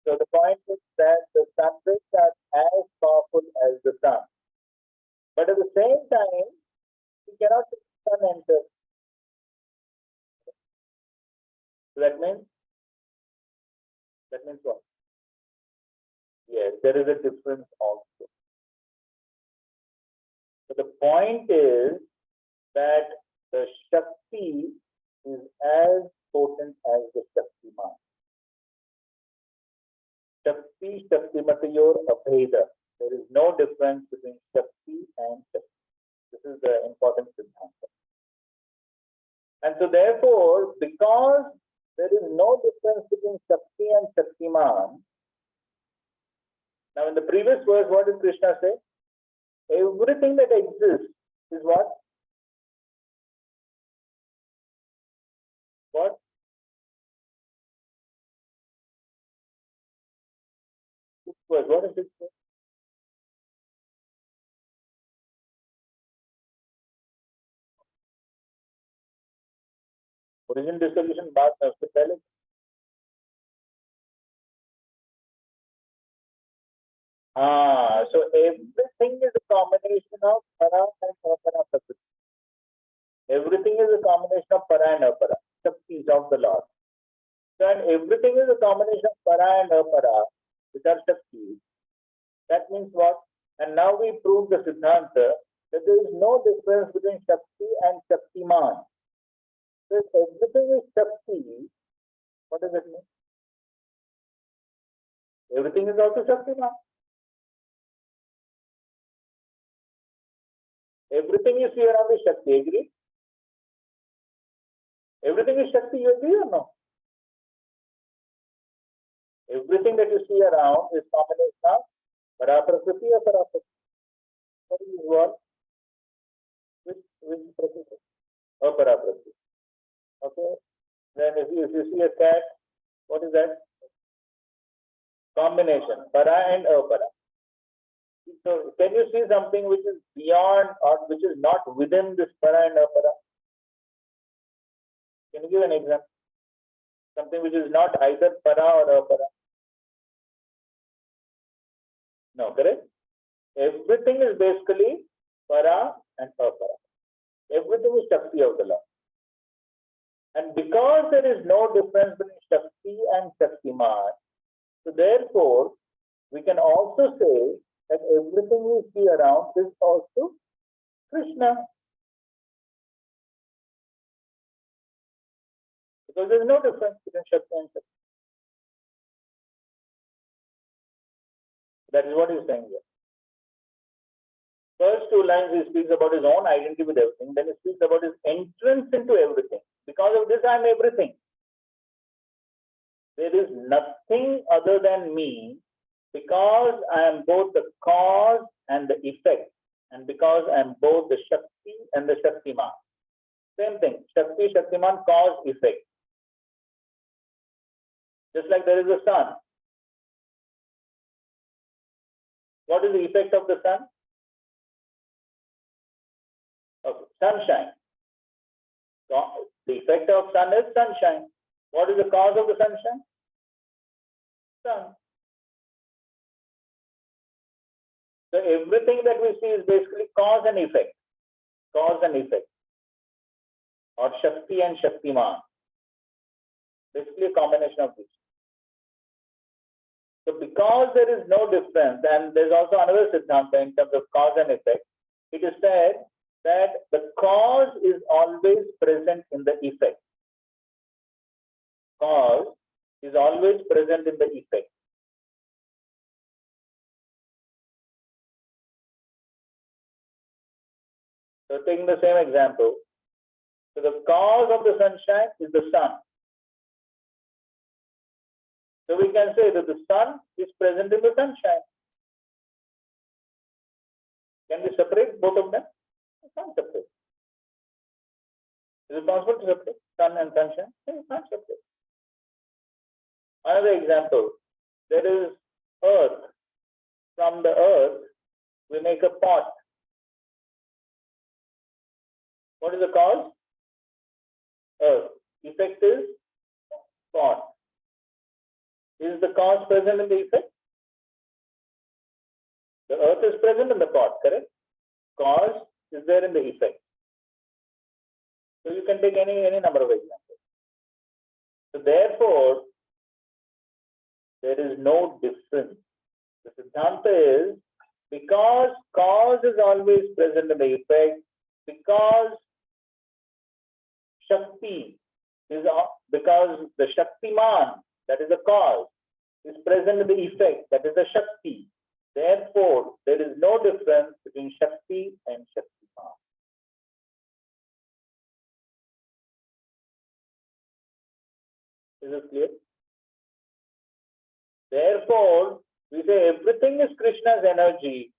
[SPEAKER 1] So the point is that the sun rays are as powerful as the sun, but at the same time, we cannot see the sun enter. So that means what? Yes, there is a difference also. So the point is that the Shakti is as potent as the Shaktiman. Shakti, Shaktimatayor, Abheda. There is no difference between Shakti and Shakti. This is the important Siddhanta. And so therefore, because there is no difference between Shakti and Shaktiman, now in the previous verse, what did Krishna say? Everything that exists is what? What? This verse, what is it? Origin dissolution बात है उससे पहले so everything is a combination of para and apara prakriti. Everything is a combination of para and apara, shaktis of the Lord. So and everything is a combination of para and apara, which are shaktis. That means what? And now we prove the Siddhanta that there is no difference between Shakti and Shaktiman. So if everything is Shakti, what does it mean? Everything is also Shaktiman. Everything you see around is Shakti, agree? Everything is Shakti, you agree or no? Everything that you see around is combination of Paraprakriti or Paraprakriti. What is what? Which Prakriti? Or Paraprakriti. Okay. Then if you see a cat, what is that? Combination, para and apara. So can you see something which is beyond or which is not within this para and apara? Can you give an example? Something which is not either para or apara? No, correct? Everything is basically para and apara. Everything is Shakti of the Lord. And because there is no difference between Shakti and Shaktiman, so therefore, we can also say that everything we see around is also Krishna. Because there is no difference between Shakti and Shakti. That is what he is saying here. First two lines he speaks about his own identity with everything, then he speaks about his entrance into everything. Because of this I am everything. There is nothing other than me, because I am both the cause and the effect, and because I am both the Shakti and the Shaktiman. Same thing, Shakti, Shaktiman, cause, effect. Just like there is a sun. What is the effect of the sun? Okay, sunshine. The effect of sun is sunshine. What is the cause of the sunshine? Sun. So everything that we see is basically cause and effect. Cause and effect. Or Shakti and Shaktiman. Basically a combination of these. So because there is no difference, and there's also another Siddhanta in terms of cause and effect, it is said that the cause is always present in the effect. Cause is always present in the effect. So taking the same example, so the cause of the sunshine is the sun. So we can say that the sun is present in the sunshine. Can we separate both of them? We can't separate. Is it possible to separate sun and sunshine? No, you can't separate. Another example, there is earth. From the earth, we make a pot. What is the cause? Earth. Effect is pot. Is the cause present in the effect? The earth is present in the pot, correct? Cause is there in the effect. So you can take any number of examples. So therefore, there is no difference. The Siddhanta is, because cause is always present in the effect, because Shakti is, because the Shaktiman, that is the cause, is present in the effect, that is the Shakti. Therefore, there is no difference between Shakti and Shaktiman. Is it clear? Therefore, we say everything is Krishna's energy,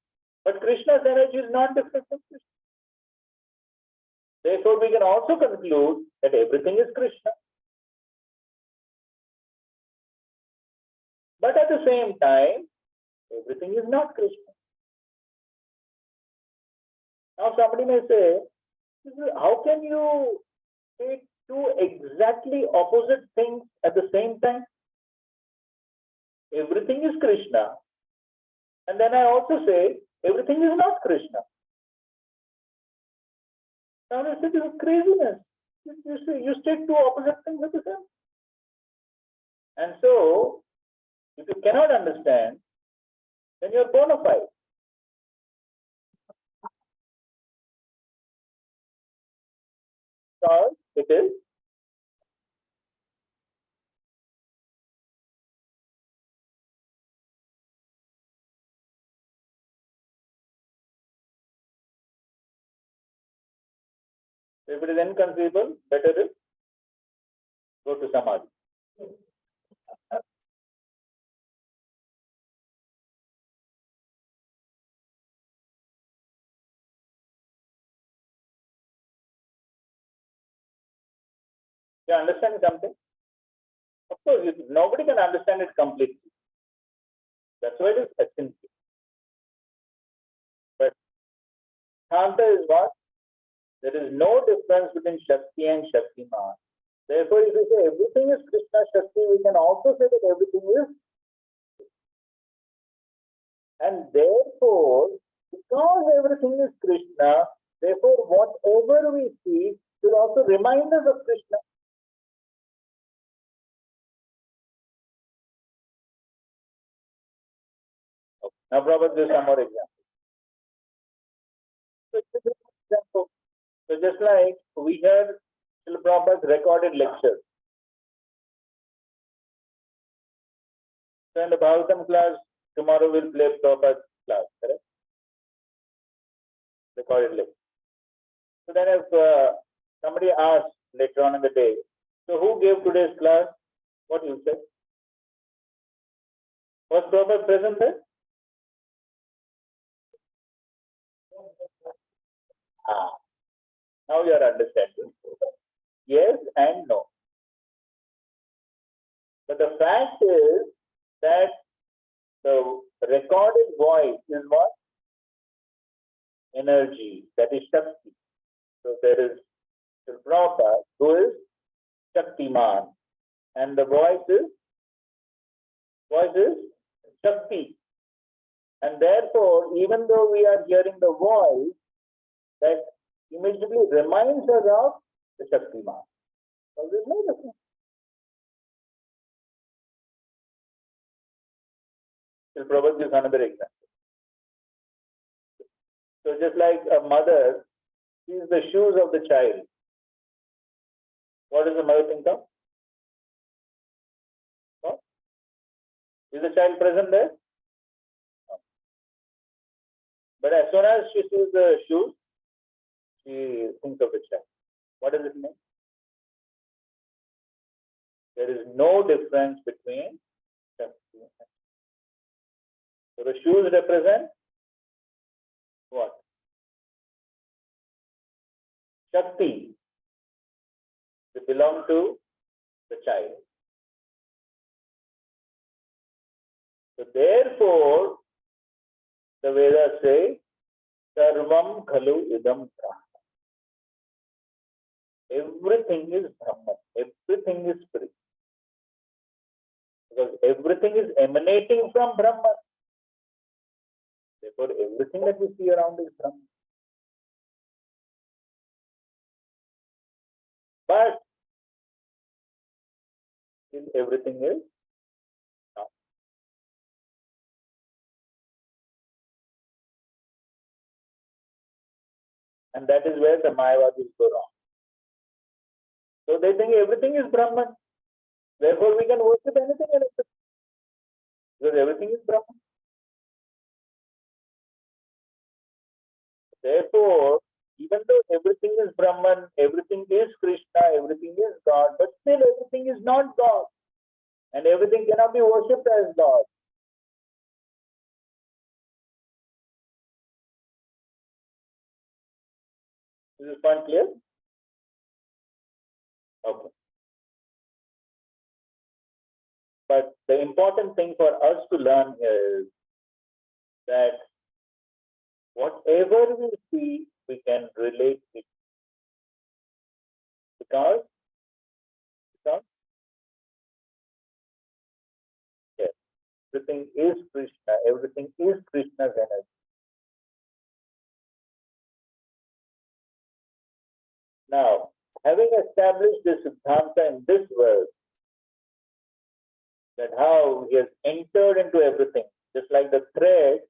[SPEAKER 1] but Krishna's energy is not different from Krishna. Therefore, we can also conclude that everything is Krishna. But at the same time, everything is not Krishna. Now somebody may say, how can you say two exactly opposite things at the same time? Everything is Krishna. And then I also say, everything is not Krishna. Now I say, this is craziness. You state two opposite things at the same time. And so, if you cannot understand, then you are bona fide. Because it is if it is inconceivable, better is Go to Samadhi. You understand something? Of course, nobody can understand it completely. That's why it is essential. But Shanta is what? There is no difference between Shakti and Shaktiman. Therefore, if we say everything is Krishna Shakti, we can also say that everything is. And therefore, because everything is Krishna, therefore, whatever we see should also remind us of Krishna. Okay. Now, Prabhupada, give some more examples. So just like we heard Srila Prabhupada's recorded lecture. So in the Bhagavatam class, tomorrow we'll play Prabhupada's class, correct? Recorded lecture. So then if somebody asks later on in the day, so who gave today's class? What you said? Was Prabhupada present there? Now you are understanding. Yes and no. But the fact is that the recorded voice is what? Energy, that is Shakti. So there is Prabhupada who is Shaktiman, and the voice is Shakti. And therefore, even though we are hearing the voice, that immediately reminds us of the Shaktiman. So there is no difference. Srila Prabhupada gives another example. So just like a mother sees the shoes of the child, what does the mother think of? No? Is the child present there? No. But as soon as she sees the shoes, she thinks of the child. What does it mean? There is no difference between Shakti and Shakti. So the shoes represent what? Shakti. They belong to the child. So therefore, the Vedas say, Sarvam Khalu Idam Brahma. Everything is Brahman. Everything is spirit. Because everything is emanating from Brahman. Therefore, everything that we see around is Brahman. But everything is not. And that is where the Mayavadis go wrong. So they think everything is Brahman. Therefore, we can worship anything and everything. Because everything is Brahman. Therefore, even though everything is Brahman, everything is Krishna, everything is God, but still everything is not God. And everything cannot be worshipped as God. Is this point clear? Okay. But the important thing for us to learn here is that whatever we see, we can relate it. Because yes, everything is Krishna, everything is Krishna's energy. Now, having established this Siddhanta in this verse, that how he has entered into everything, just like the thread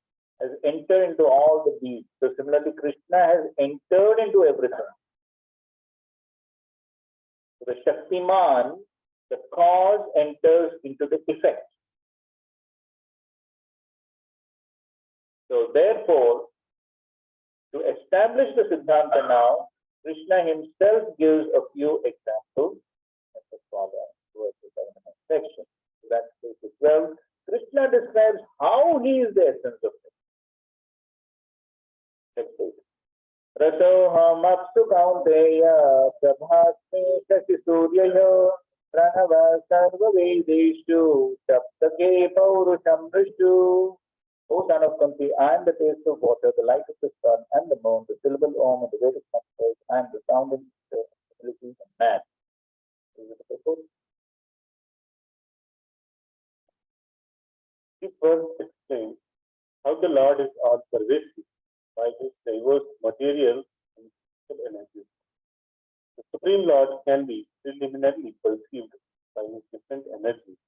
[SPEAKER 1] has entered into all the beads. So similarly, Krishna has entered into everything. So the Shaktiman, the cause enters into the effect. So therefore, to establish the Siddhanta now, Krishna himself gives a few examples. That's all towards the next section. So that's verse 12. Krishna describes how he is the essence of it. Next page. रसोऽहमप्सु Kaunteya प्रभास्मि शशिसूर्ययोः प्रणवः सर्ववेदेषु सप्तके पौरुषं दृष्टु. O son of Kunti, I am the taste of water, the light of the sun and the moon, the syllable Om of the Vedic monsters, and the sound of the abilities of man. Is it the purport?
[SPEAKER 2] This verse explains how the Lord is all pervasive by his diverse material and physical energies. The Supreme Lord can be preliminarily perceived by his different energies,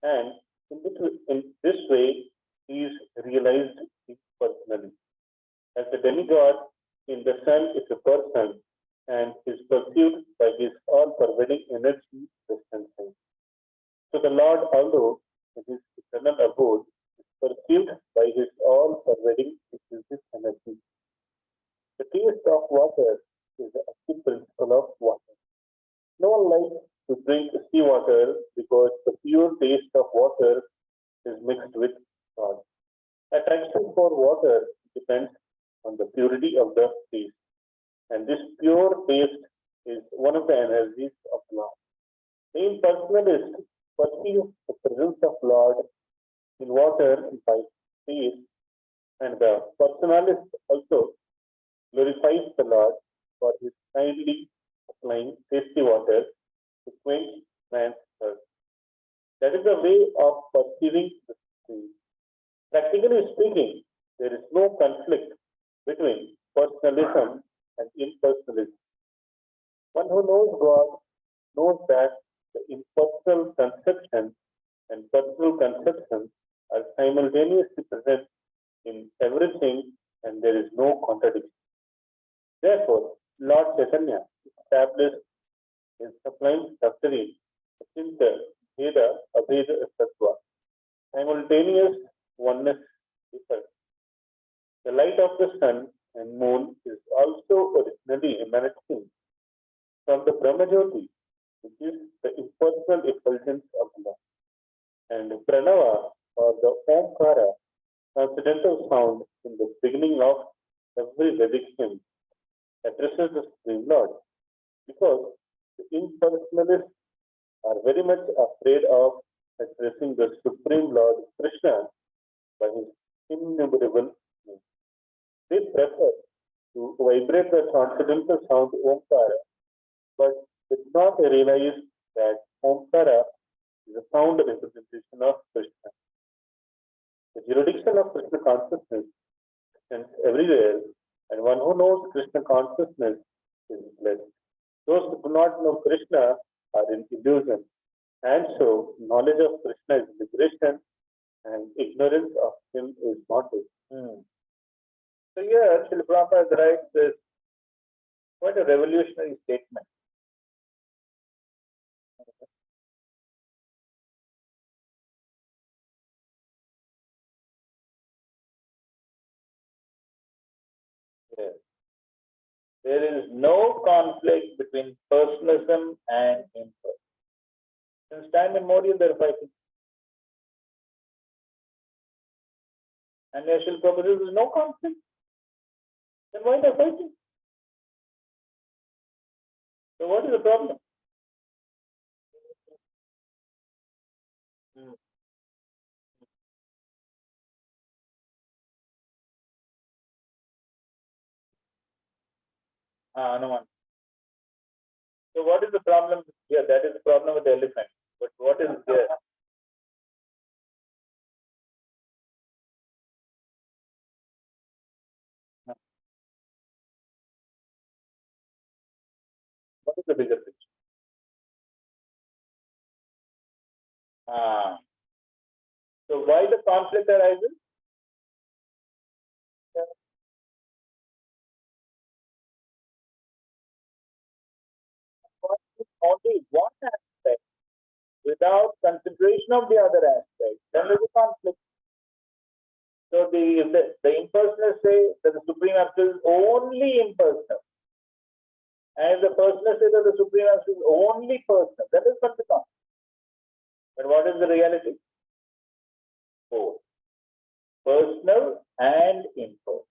[SPEAKER 2] and in this way, he is realized personally. As the demigod in the sun is a person and is perceived by his all-pervading energy distancing. So the Lord, although in his eternal abode, is perceived by his all-pervading diffusive energy. The taste of water is the active principle of water. No one likes to drink seawater because the pure taste of water is mixed with salt. Attraction for water depends on the purity of the taste, and this pure taste is one of the energies of Lord. The impersonalist perceives the presence of Lord in water by taste, and the personalist also glorifies the Lord for his kindly supplying tasty water to quench man's thirst. That is the way of perceiving the Supreme. Practically speaking, there is no conflict between personalism and impersonalism. One who knows God knows that the impersonal conception and personal conception are simultaneously present in everything, and there is no contradiction. Therefore, Lord Chaitanya established his sublime doctrine, Achinta Bheda Abheda Sattva, simultaneous oneness difference. The light of the sun and moon is also originally emanating from the Brahmajyoti, which is the impersonal effulgence of love. And Pranava, or the Omkara, transcendental sound in the beginning of every Vedic hymn, addresses the Supreme Lord, because the impersonalists are very much afraid of addressing the Supreme Lord Krishna by his innumerable names. They prefer to vibrate the transcendental sound Omkara, but did not realize that Omkara is a sound representation of Krishna. The jurisdiction of Krishna consciousness extends everywhere, and one who knows Krishna consciousness is blessed. Those who do not know Krishna are in illusion, and so knowledge of Krishna is liberation, and ignorance of him is bondage.
[SPEAKER 1] So here, Srila Prabhupada writes this quite a revolutionary statement. Yes. There is no conflict between personalism and impersonalism. Since time immemorial, they are fighting. And Srila Prabhupada says there is no conflict. Then why they are fighting? So what is the problem? Anuman. So what is the problem here? That is the problem with the elephant. But what is here? What is the bigger picture? So why the conflict arises? Only one aspect without consideration of the other aspect, then there is a conflict. So the impersonalists say that the Supreme Absolute is only impersonal. And if the personal state of the Supreme Absolute is only personal, that is Panchakam. But what is the reality? Both. Personal and impersonal.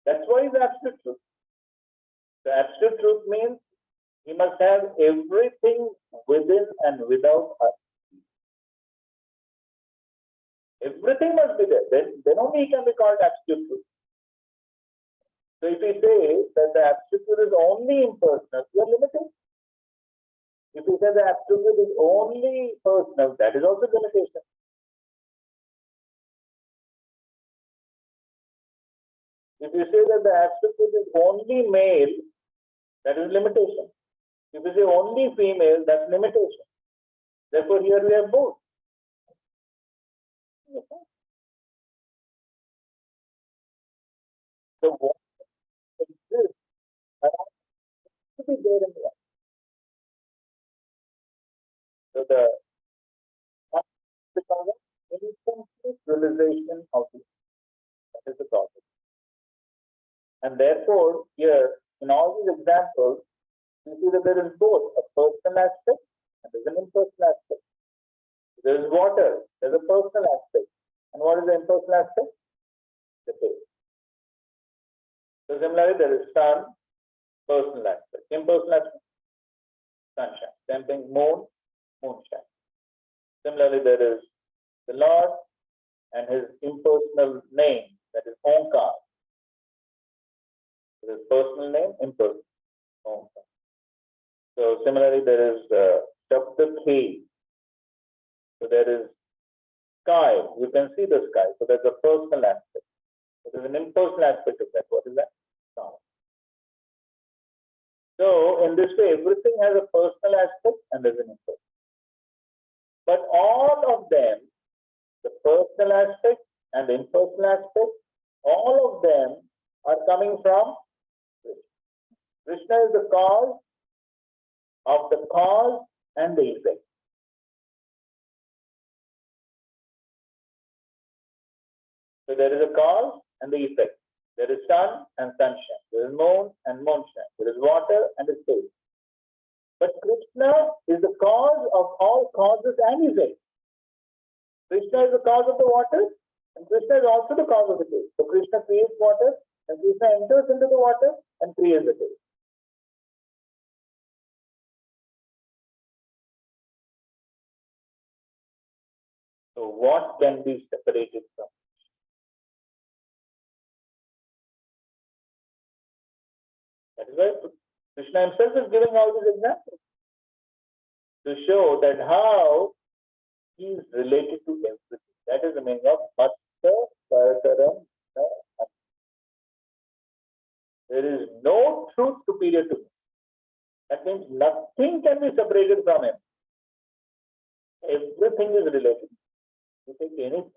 [SPEAKER 1] That's why it's absolute truth. The absolute truth means he must have everything within and without us. Everything must be there. Then only he can be called absolute truth. So if we say that the absolute truth is only impersonal, we are limited. If we say the absolute truth is only personal, that is also limitation. If you say that the absolute truth is only male, that is limitation. If you say only female, that's limitation. Therefore, here we have both. So what exists around to be there in the life. So the because of incomplete realization of this. That is the process. And therefore, here, in all these examples, you see that there is both a personal aspect and there is an impersonal aspect. There is water, there is a personal aspect. And what is the impersonal aspect? The taste. So similarly, there is sun, personal aspect. Impersonal aspect, sunshine. Same thing, moon, moonshine. Similarly, there is the Lord and his impersonal name, that is Omkar. There is personal name, impersonal, Omkar. So similarly, there is Shabda. So there is sky, you can see the sky. So there's a personal aspect. So there's an impersonal aspect of that. What is that? Sound. So in this way, everything has a personal aspect and there's an impersonal. But all of them, the personal aspect and the impersonal aspect, all of them are coming from Krishna. Krishna is the cause of the cause and the effect. So there is a cause and the effect. There is sun and sunshine. There is moon and moonshine. There is water and space. But Krishna is the cause of all causes and effects. Krishna is the cause of the water, and Krishna is also the cause of the taste. So Krishna creates water, and Krishna enters into the water and creates the taste. So what can be separated from? That is why Krishna himself is giving all these examples to show that how he is related to everything. That is the meaning of Matta Parakaram. There is no truth superior to him. That means nothing can be separated from him. Everything is related. You take anything.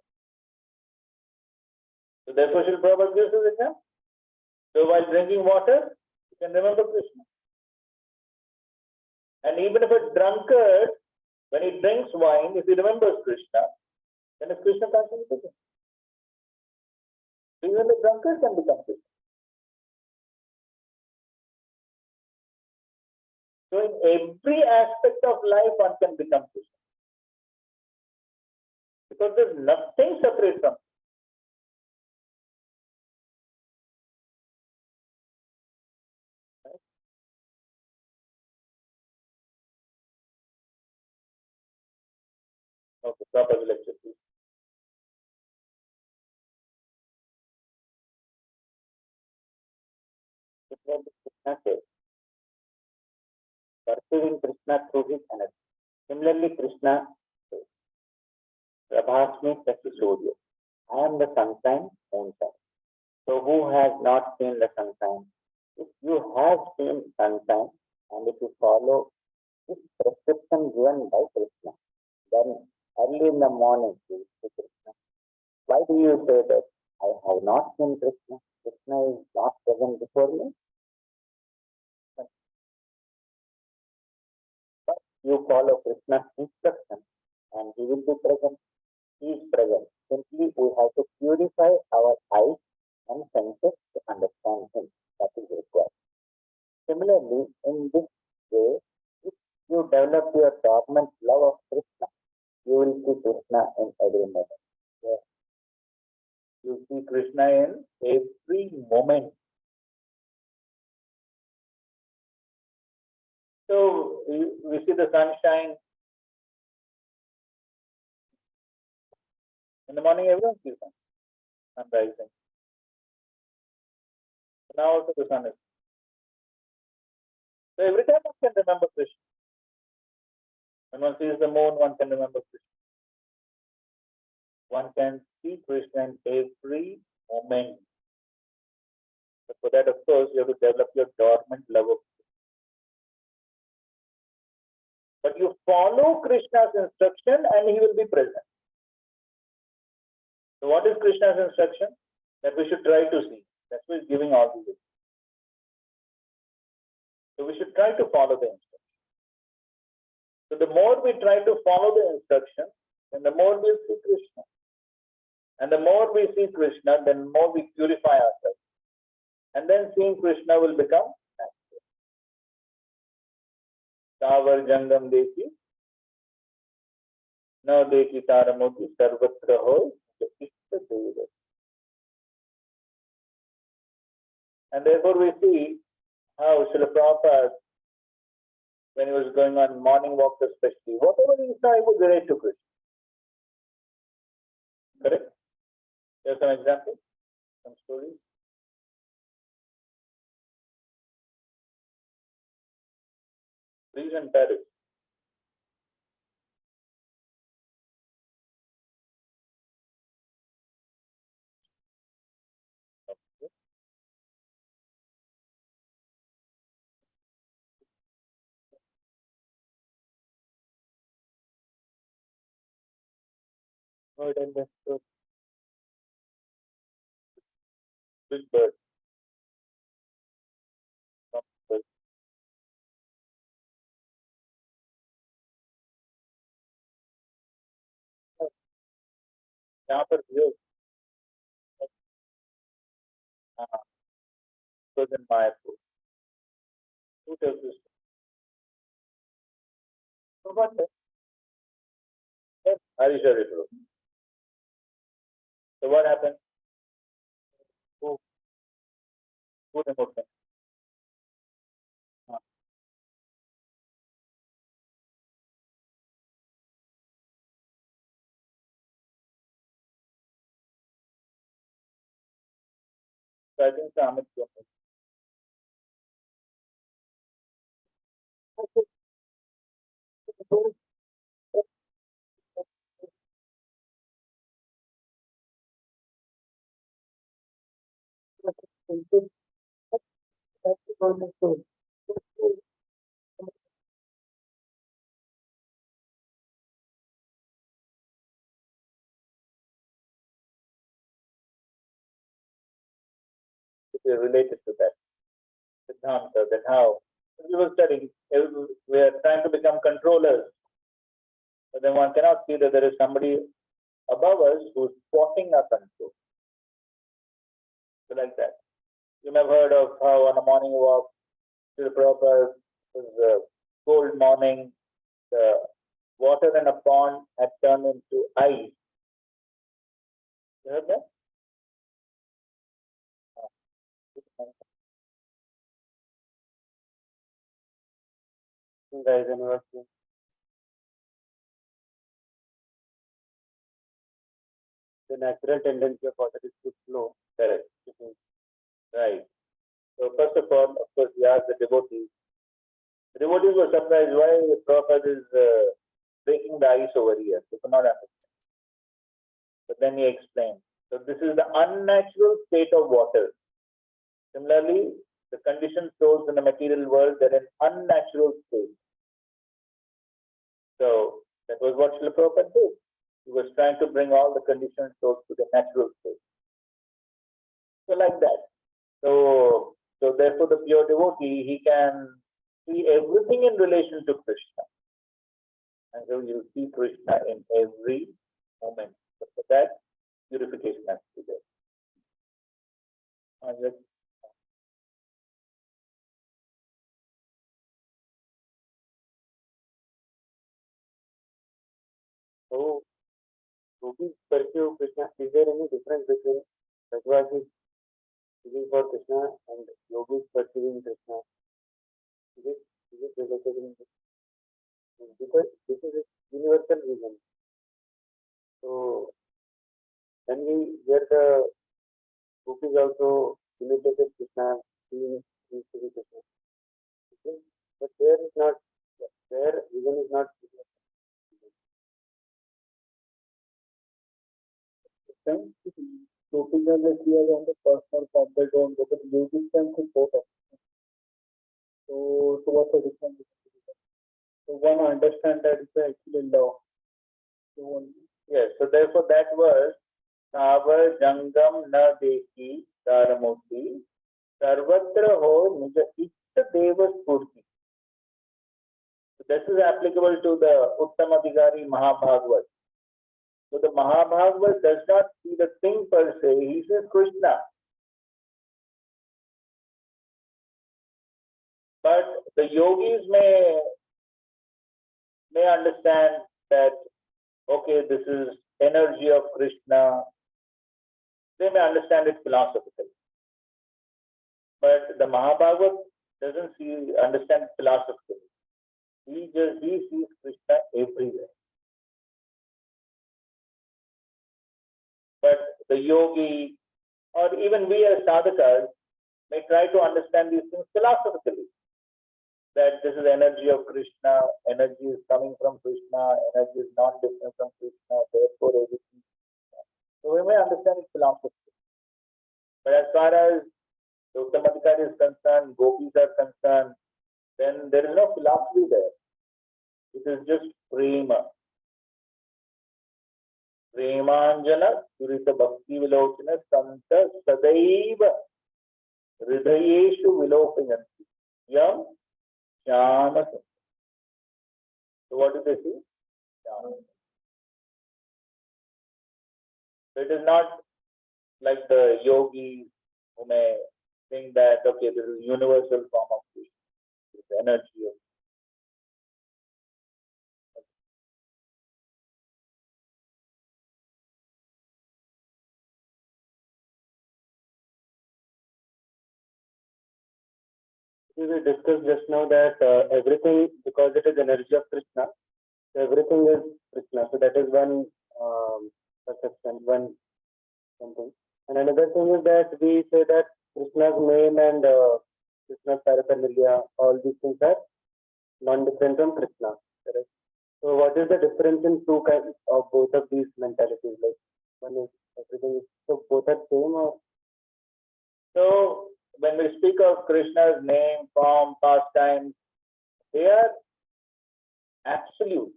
[SPEAKER 1] So therefore, Srila Prabhupada gives this example. So while drinking water, you can remember Krishna. And even if a drunkard, when he drinks wine, if he remembers Krishna, then his Krishna consciousness with him. So even the drunkard can become Krishna. So in every aspect of life, one can become Krishna. Because there's nothing separate from him. Okay, proper lecture, please. Krishna says, perceiving Krishna through his energy. Similarly, Krishna says, Prabhasmi Sati Surya. I am the sunshine, moonshine. So who has not seen the sunshine? If you have seen sunshine and if you follow this prescription given by Krishna, then early in the morning you see Krishna. Why do you say that I have not seen Krishna? Krishna is not present before me. But you follow Krishna's instruction and he will be present. He is present. Simply we have to purify our eyes and senses to understand him. That is required.
[SPEAKER 2] similarly, in this way, if you develop your dormant love of Krishna, you will see Krishna in every moment. Yeah.
[SPEAKER 1] You see Krishna in every moment. So we see the sunshine. In the morning, everyone sees sun rising. Now also the sun is. So every time one can remember Krishna. When one sees the moon, one can remember Krishna. One can see Krishna in every moment. But for that, of course, you have to develop your dormant love of Krishna. But you follow Krishna's instruction and he will be present. So what is Krishna's instruction? That we should try to see. That's why he's giving all these. So we should try to follow the instruction. So the more we try to follow the instruction, then the more we'll see Krishna. And the more we see Krishna, then more we purify ourselves. And then seeing Krishna will become natural. Savar Jangam Deki, Na Deki Taramoti, Sarvatra Hoy, and therefore we see how Srila Prabhupada, when he was going on morning walks especially, whatever he saw, he would relate to Krishna. Correct? There are some examples, some stories. Please and Paris. Bird and the big bird. यहाँ पर योग was in Mayapur. Who tells this? So what? Yes, Harisha Ripro. So what happened? Who removed him? So I think Amit Gomez. Related to that. Siddhanta, that how we were studying, we are trying to become controllers. But then one cannot see that there is somebody above us who's spotting our control. So like that. You may have heard of how on a morning walk, to the proper was a cold morning, the water in a pond had turned into ice. You heard that? Guys, anyone? The natural tendency of water is to flow. Correct. Right. So first of all, of course, we ask the devotees. The devotees were surprised why Prabhupada is breaking the ice over here. They could not understand. But then he explained. So this is the unnatural state of water. Similarly, the conditioned souls in the material world, they're in unnatural state. So that was what Srila Prabhupada did. He was trying to bring all the conditioned souls to the natural state. So like that. So therefore the pure devotee, he can see everything in relation to Krishna. And so you see Krishna in every moment. So for that, purification has to be there.
[SPEAKER 2] gopis pursue Krishna, is there any difference between Brajvasis living for Krishna and yogis pursuing Krishna? Is it related in this? Because this is a universal reason. So when we hear the gopis also imitated Krishna, seeing Krishna. Okay? But there is not, their reason is not. Gopis are like here on the personal form, they don't go, but yogis can support us. So what's the difference? So one understand that it's actually law. So
[SPEAKER 1] Yes, so therefore that verse, Savar Jangam Na Deki Daramurti Sarvatra Ho Nija Itta Deva Spurti. So this is applicable to the Uttamadhikari Mahabhagavad. So the Mahabhagavad does not see the thing per se, he says Krishna. But the yogis may understand that, okay, this is energy of Krishna. They may understand it philosophically. But the Mahabhagavad doesn't understand it philosophically. He sees Krishna everywhere. But the yogi, or even we as sadhakas, may try to understand these things philosophically. That this is energy of Krishna, energy is coming from Krishna, energy is not different from Krishna, therefore everything. So we may understand it philosophically. But as far as the Uttamadhikari is concerned, gopis are concerned, then there is no philosophy there. It is just prema. Premanjana Surita Bhakti Vilochana Santa Sadaiva Hridayeshu Vilopanyanti Yam Jnana. So what do they see? Jnana. So it is not like the yogis who may think that, okay, this is universal form of Krishna, this energy of.
[SPEAKER 2] We discussed just now that everything, because it is energy of Krishna, everything is Krishna. So that is one perception, one something. And another thing is that we say that Krishna's name and Krishna's paraphernalia, all these things are non-different from Krishna. Correct? So what is the difference in two kinds of both of these mentalities? Like one is everything is, so both are same, or?
[SPEAKER 1] So when we speak of Krishna's name, form, pastimes, they are absolute.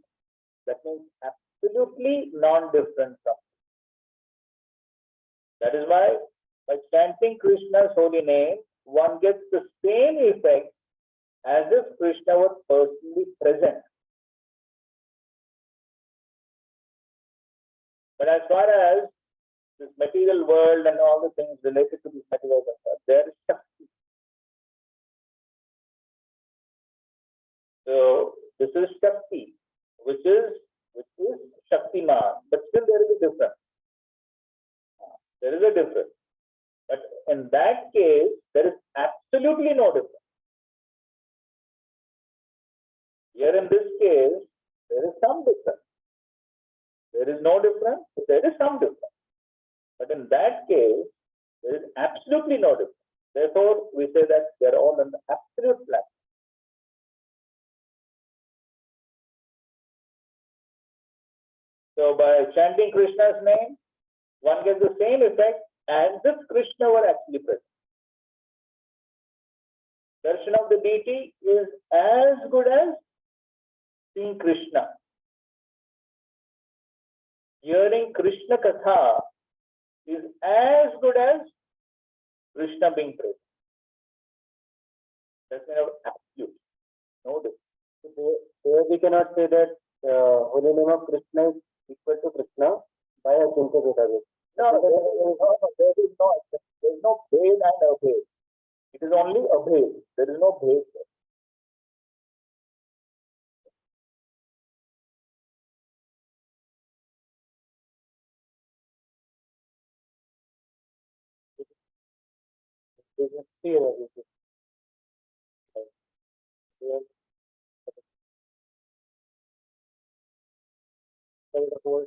[SPEAKER 1] That means absolutely non-different from. That is why by chanting Krishna's holy name, one gets the same effect as if Krishna was personally present. But as far as this material world and all the things related to this material world, there is Shakti. So this is Shakti, which is Shaktiman, but still there is a difference. There is a difference. But in that case, there is absolutely no difference. Here in this case, there is some difference. There is no difference, but there is some difference. But in that case, there is absolutely no difference. Therefore, we say that they are all on the absolute plan. So by chanting Krishna's name, one gets the same effect as if Krishna were actually present. Darshan of the deity is as good as seeing Krishna. Hearing Krishna Katha is as good as Krishna being present. That's kind of absolute. No difference.
[SPEAKER 2] So here we cannot say that holy name of Krishna is equal to Krishna by Achintya Bheda.
[SPEAKER 1] No, there is no bhed and abhed. It is only abhed. There is no bhed.
[SPEAKER 2] This is free energy. The whole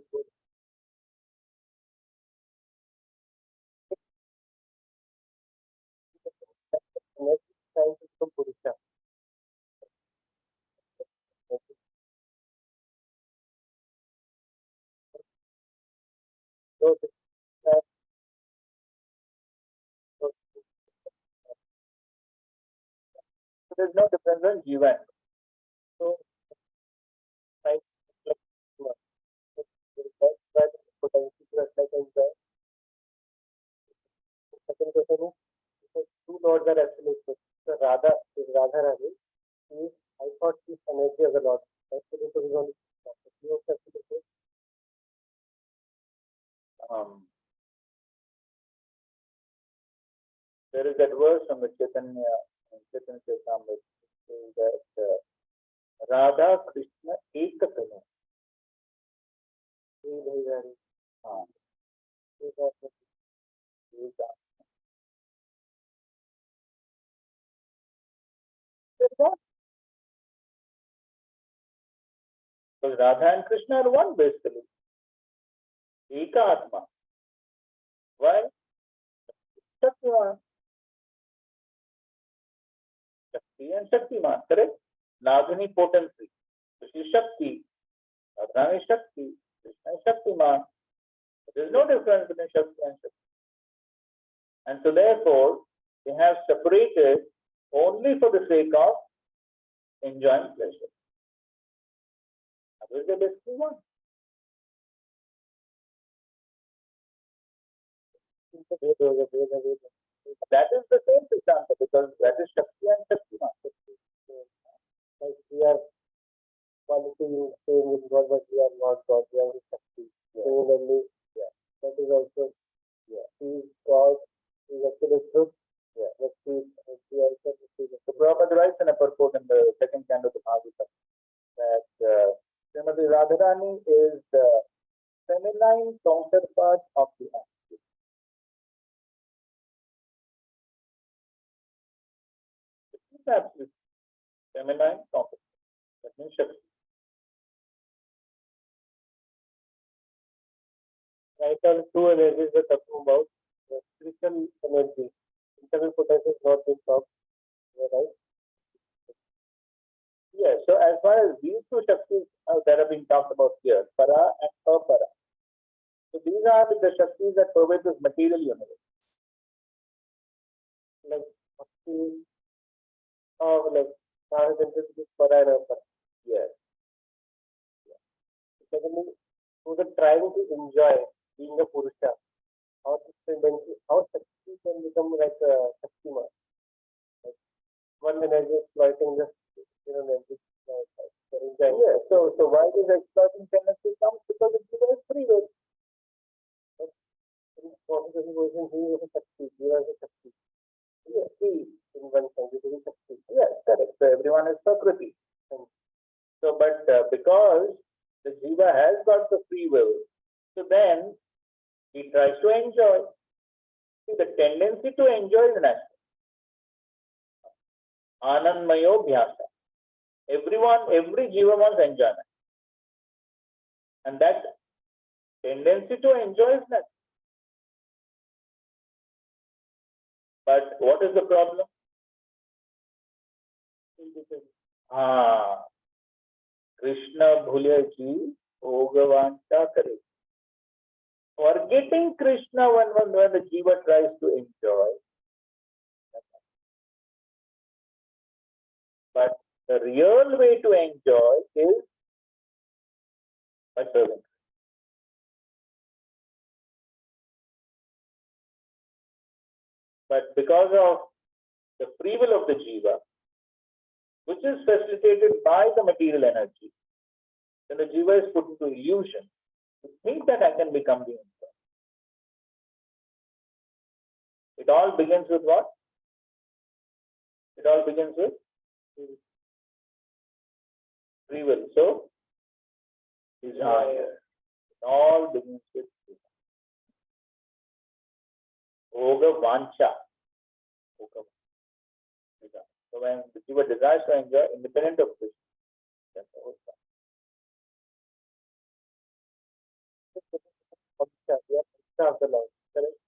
[SPEAKER 2] next time is from Purusha. So
[SPEAKER 1] there's no difference in Jiva.
[SPEAKER 2] so like that's why the potential to reflect and enjoy. Second question is because two lords are absolute. So Radha is Radharani. I thought she's energy of the Lord. Actually, to be honest, you have absolute.
[SPEAKER 1] There is that verse from the Chaitanya Charitamrita saying that Radha Krishna Ekatana. Because Radha and Krishna are one basically. Eka Atma. Why? Shaktiman. Shakti and Shaktiman, correct? Nagini potency. So she is Shakti. Radha is Shakti. Krishna is Shaktiman. There is no difference between Shakti and Shakti. And so therefore, they have separated only for the sake of enjoying pleasure. Otherwise, they basically one. That is the same Siddhanta because that is Shakti and Shaktiman.
[SPEAKER 2] Like we are quality same with God, but we are not God. We are Shakti. Similarly, that is also He is God. He is absolute truth. But he also
[SPEAKER 1] So Prabhupada writes in a purport in the second canto of the Bhagavatam that Srimati Radharani is the feminine counterpart of the masculine. It's absolute feminine counterpart. That means Shakti.
[SPEAKER 2] right on two energies we're talking about. The spiritual energy, internal potential is not being talked, right?
[SPEAKER 1] Yes, so as far as these two Shaktis that are being talked about here, Para and Apara. So these are the Shaktis that pervade this material universe.
[SPEAKER 2] Like Bhakti, like Sahajantra, Para and Apara.
[SPEAKER 1] Yes.
[SPEAKER 2] Secondly, who are trying to enjoy being a Purusha, how Shakti can become like a Shaktiman. Like one energy exploiting just energy.
[SPEAKER 1] Yes. So why this exploiting tendency comes? Because it gives free will.
[SPEAKER 2] In positive position, he was a Shakti, he was a Shakti.
[SPEAKER 1] Yes, see.
[SPEAKER 2] In one sense, it is a Shakti.
[SPEAKER 1] Yes, correct. So everyone is Prakriti. So, but because the Jiva has got the free will, so then he tries to enjoy. See, the tendency to enjoy is natural. Anandmayo bhyasa. Every Jiva wants enjoyment. And that tendency to enjoy is natural. But what is the problem? Krishna bhule ki bhogavanta kare. Forgetting Krishna when the Jiva tries to enjoy. But the real way to enjoy is by serving. But because of the free will of the Jiva, which is facilitated by the material energy, then the Jiva is put into illusion to think that I can become the Emperor. It all begins with what? It all begins with free will. So, desire. It all begins with Bhoga Vancha. So when the jiva desires to enjoy, independent of Krishna, that's the whole point.
[SPEAKER 2] We are Krishna of the Lord. Correct?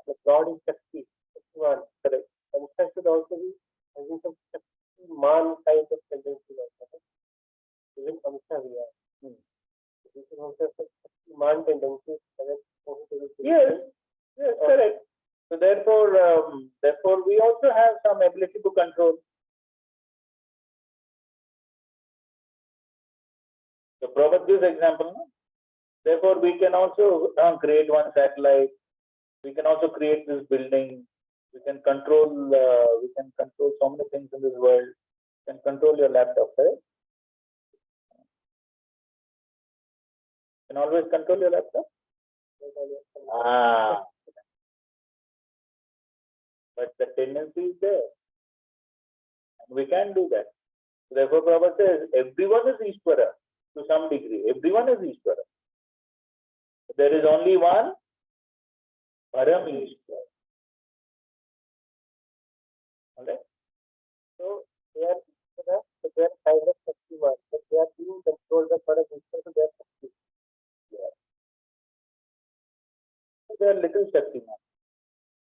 [SPEAKER 2] The God is Shakti. Shaktiman. Correct. Kamsa should also be having some Shaktiman type of tendency also. Right? Even Kamsa we are. This is also a Shaktiman tendency.
[SPEAKER 1] Yes, yes, correct. So therefore, we also have some ability to control. So Prabhupada gives example. No? Therefore, we can also create one satellite. We can also create this building. We can control. We can control so many things in this world. You can control your laptop, right? You can always control your laptop. But the tendency is there, and we can do that. So therefore, Prabhupada says everyone is Ishvara to some degree. Everyone is Ishvara. There is only one Param Ishvara. Okay?
[SPEAKER 2] So they are kind of Shaktiman, but they are being controlled by Param Ishvara, so they are Shakti.
[SPEAKER 1] Yeah. So they are little Shaktiman.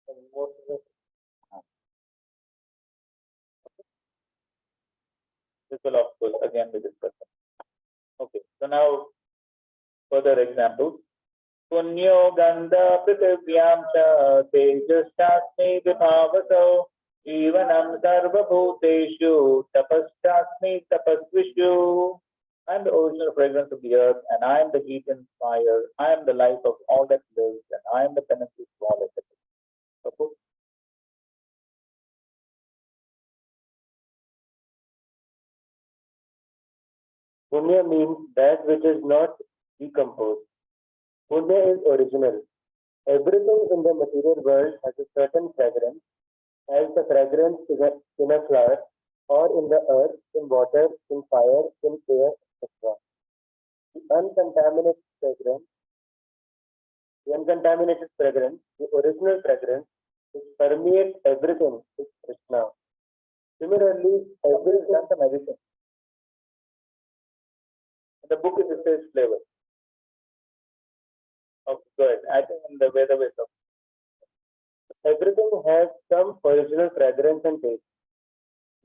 [SPEAKER 2] And most of the
[SPEAKER 1] This will of course again be discussed. Okay, so now further examples. Punyo gandha prithvyam cha tejashasmi vibhavaso evanam sarva bhuteshu tapaschasmi tapasvishu. I am the original fragrance of the earth, and I am the heat and fire. I am the life of all that lives, and I am the penance of all that lives. Suppose
[SPEAKER 2] Punya means that which is not decomposed. Punya is original. Everything in the material world has a certain fragrance, as the fragrance is in a flower, or in the earth, in water, in fire, in air, etc. The uncontaminated fragrance, the original fragrance, which permeates everything, is Krishna. Similarly, every
[SPEAKER 1] done some editing. The book is it says flavor. Okay, good. I think in the Veda way of
[SPEAKER 2] everything has some original fragrance and taste.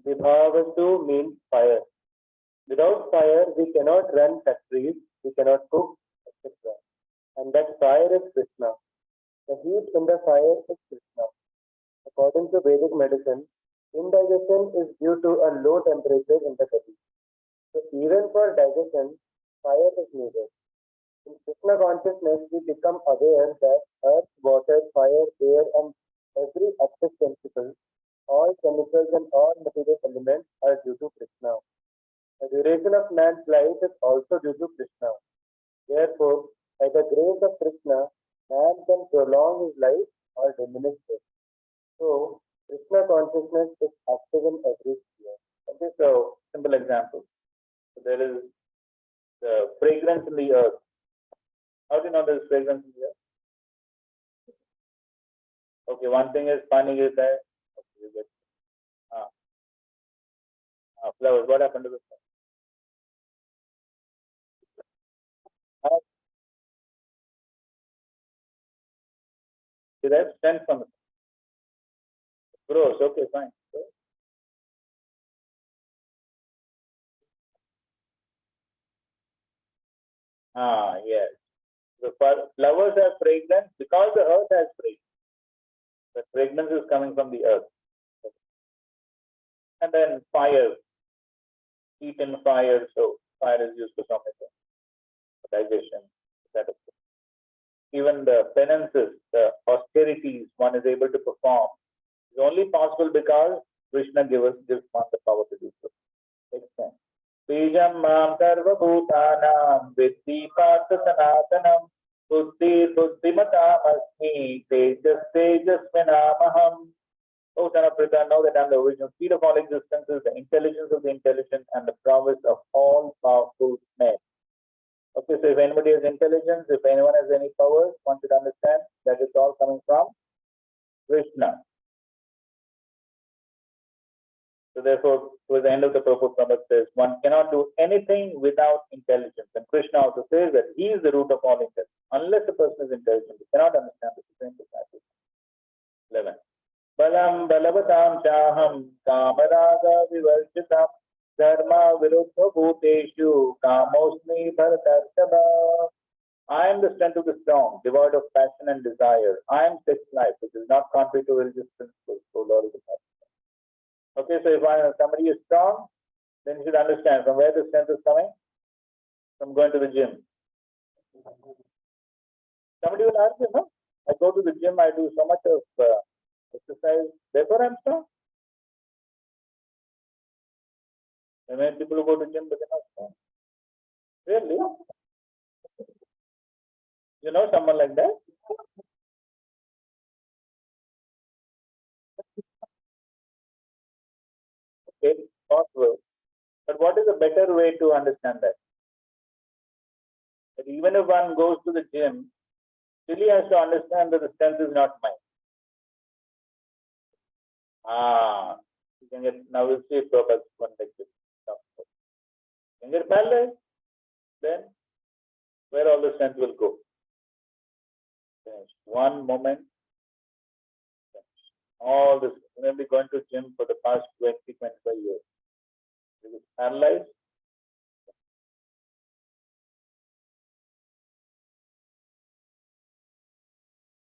[SPEAKER 2] Vibhavasu means fire. Without fire, we cannot run factories, we cannot cook, etc. And that fire is Krishna. The heat in the fire is Krishna. According to Vedic medicine, indigestion is due to a low temperature in the body. So even for digestion, fire is needed. In Krishna consciousness, we become aware that earth, water, fire, air, and every active principle, all chemicals and all material elements are due to Krishna. The duration of man's life is also due to Krishna. Therefore, by the grace of Krishna, man can prolong his life or diminish it. So, Krishna consciousness is active in every sphere.
[SPEAKER 1] Okay, so simple example. So there is the fragrance in the earth. How do you know there is fragrance in the earth? Okay, one thing is funny is that okay, you get flowers. What happened to the flowers? Did I stand from it? Gross. Okay, fine. So, yes. The flowers are fragrant because the earth has fragrance. The fragrance is coming from the earth. And then fire, heat and fire. So fire is used for something, for digestion. That is even the penances, the austerities one is able to perform is only possible because Krishna gives one the power to do so. Makes sense. Bijam mam sarva bhutanam viddhi partha sanatanam buddhi buddhimatam asmi tejas tejasvinamaham. O son of Pritha, know that I am the original seed of all existences, the intelligence of the intelligent, and the prowess of all powerful men. Okay, so if anybody has intelligence, if anyone has any powers, one should understand that it's all coming from Krishna. So therefore, towards the end of the purport, Prabhupada says, one cannot do anything without intelligence. And Krishna also says that he is the root of all intelligence. Unless a person is intelligent, he cannot understand the Supreme Personality. 11. Balam balavatam chaham kamaraga vivarchitam dharma viruddha bhuteshu kamosmi bharatarshava. I am the strength of the strong, devoid of passion and desire. I am sex life, which is not contrary to religious principles. So Lord of the Master. Okay, so if somebody is strong, then you should understand from where the strength is coming. From going to the gym. Somebody will argue, no? I go to the gym, I do so much of exercise, therefore I'm strong. And many people who go to the gym, but they're not strong. Really? You know someone like that? Okay, possible. But what is a better way to understand that? That even if one goes to the gym, still he has to understand that the strength is not mine. You can get, now we'll see if Prabhupada's one like this. You can get paralyzed, then where all the strength will go? One moment, all this, you may be going to gym for the past 20, 25 years. You will paralyzed.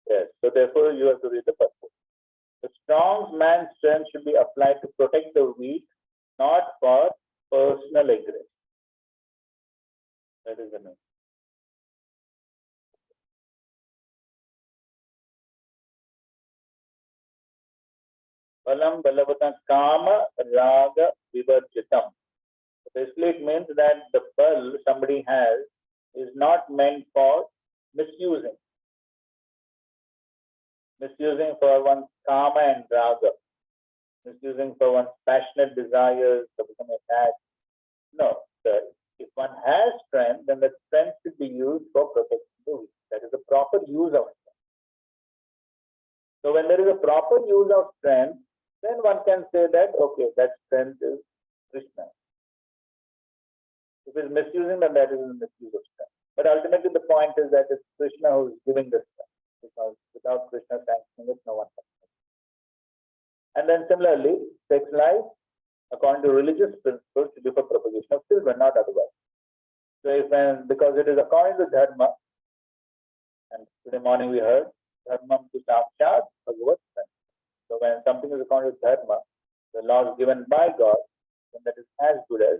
[SPEAKER 1] Yes, so therefore you have to read the purpose. The strong man's strength should be applied to protect the weak, not for personal aggression. That is the name. Balam balavata kama raga vivarjitam. Basically, it means that the bal somebody has is not meant for misusing. Misusing for one's kama and raga. Misusing for one's passionate desires to become attached. No, sir. If one has strength, then the strength should be used for protecting the weak. That is the proper use of strength. So when there is a proper use of strength, then one can say that, okay, that strength is Krishna. If it's misusing, then that is a misuse of strength. But ultimately the point is that it's Krishna who is giving the strength. Because without Krishna sanctioning it, no one can. And then similarly, sex life, according to religious principles, should be for propagation of children, not otherwise. So if because it is according to dharma, and today morning we heard, dharma to sakshat bhagavat. So when something is according to dharma, the laws given by God, then that is as good as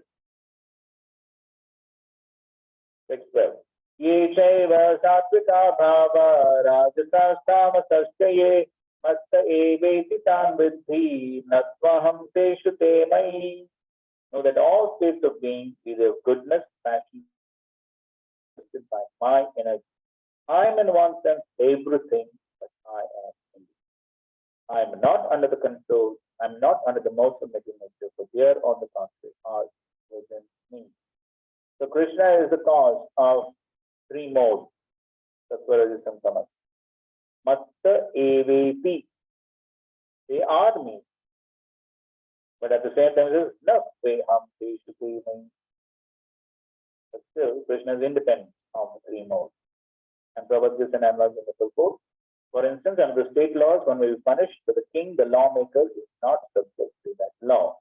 [SPEAKER 1] sex life. Ye chaiva satvika bhava rajasa tamasasya matta eveti tan vidhi natvaham teshu te mai. Know that all states of being, either of goodness, passion, by my energy. I am in one sense everything, but I am in you. I am not under the control, I am not under the most of material nature, but they are on the contrary, are within me. So Krishna is the cause of three modes. That's where it is from Tamas. Matta eveti. They are me. But at the same time, it is no way ham teshu. But still, Krishna is independent of the three modes. And Prabhupada gives an analogy in the purport. For instance, under the state laws, one will be punished, but the king, the lawmaker, is not subject to that law.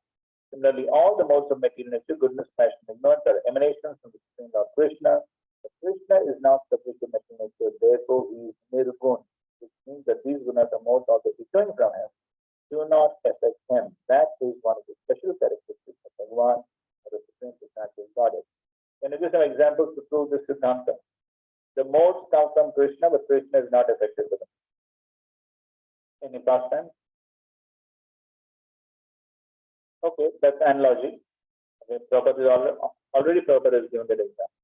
[SPEAKER 1] Similarly, all the modes of material nature, goodness, passion, ignorance, are emanations from the Supreme Lord Krishna. But Krishna is not subject to material nature, therefore he is nirgun, which means that these gunas are modes also issuing from him, do not affect him. That is one of the special characteristics of Bhagavan, or the Supreme Personality of Godhead. Can you give some examples to prove this Siddhanta? The modes come from Krishna, but Krishna is not affected with them. Any past time? Okay, that's analogy. Okay, Prabhupada is already Prabhupada has given that example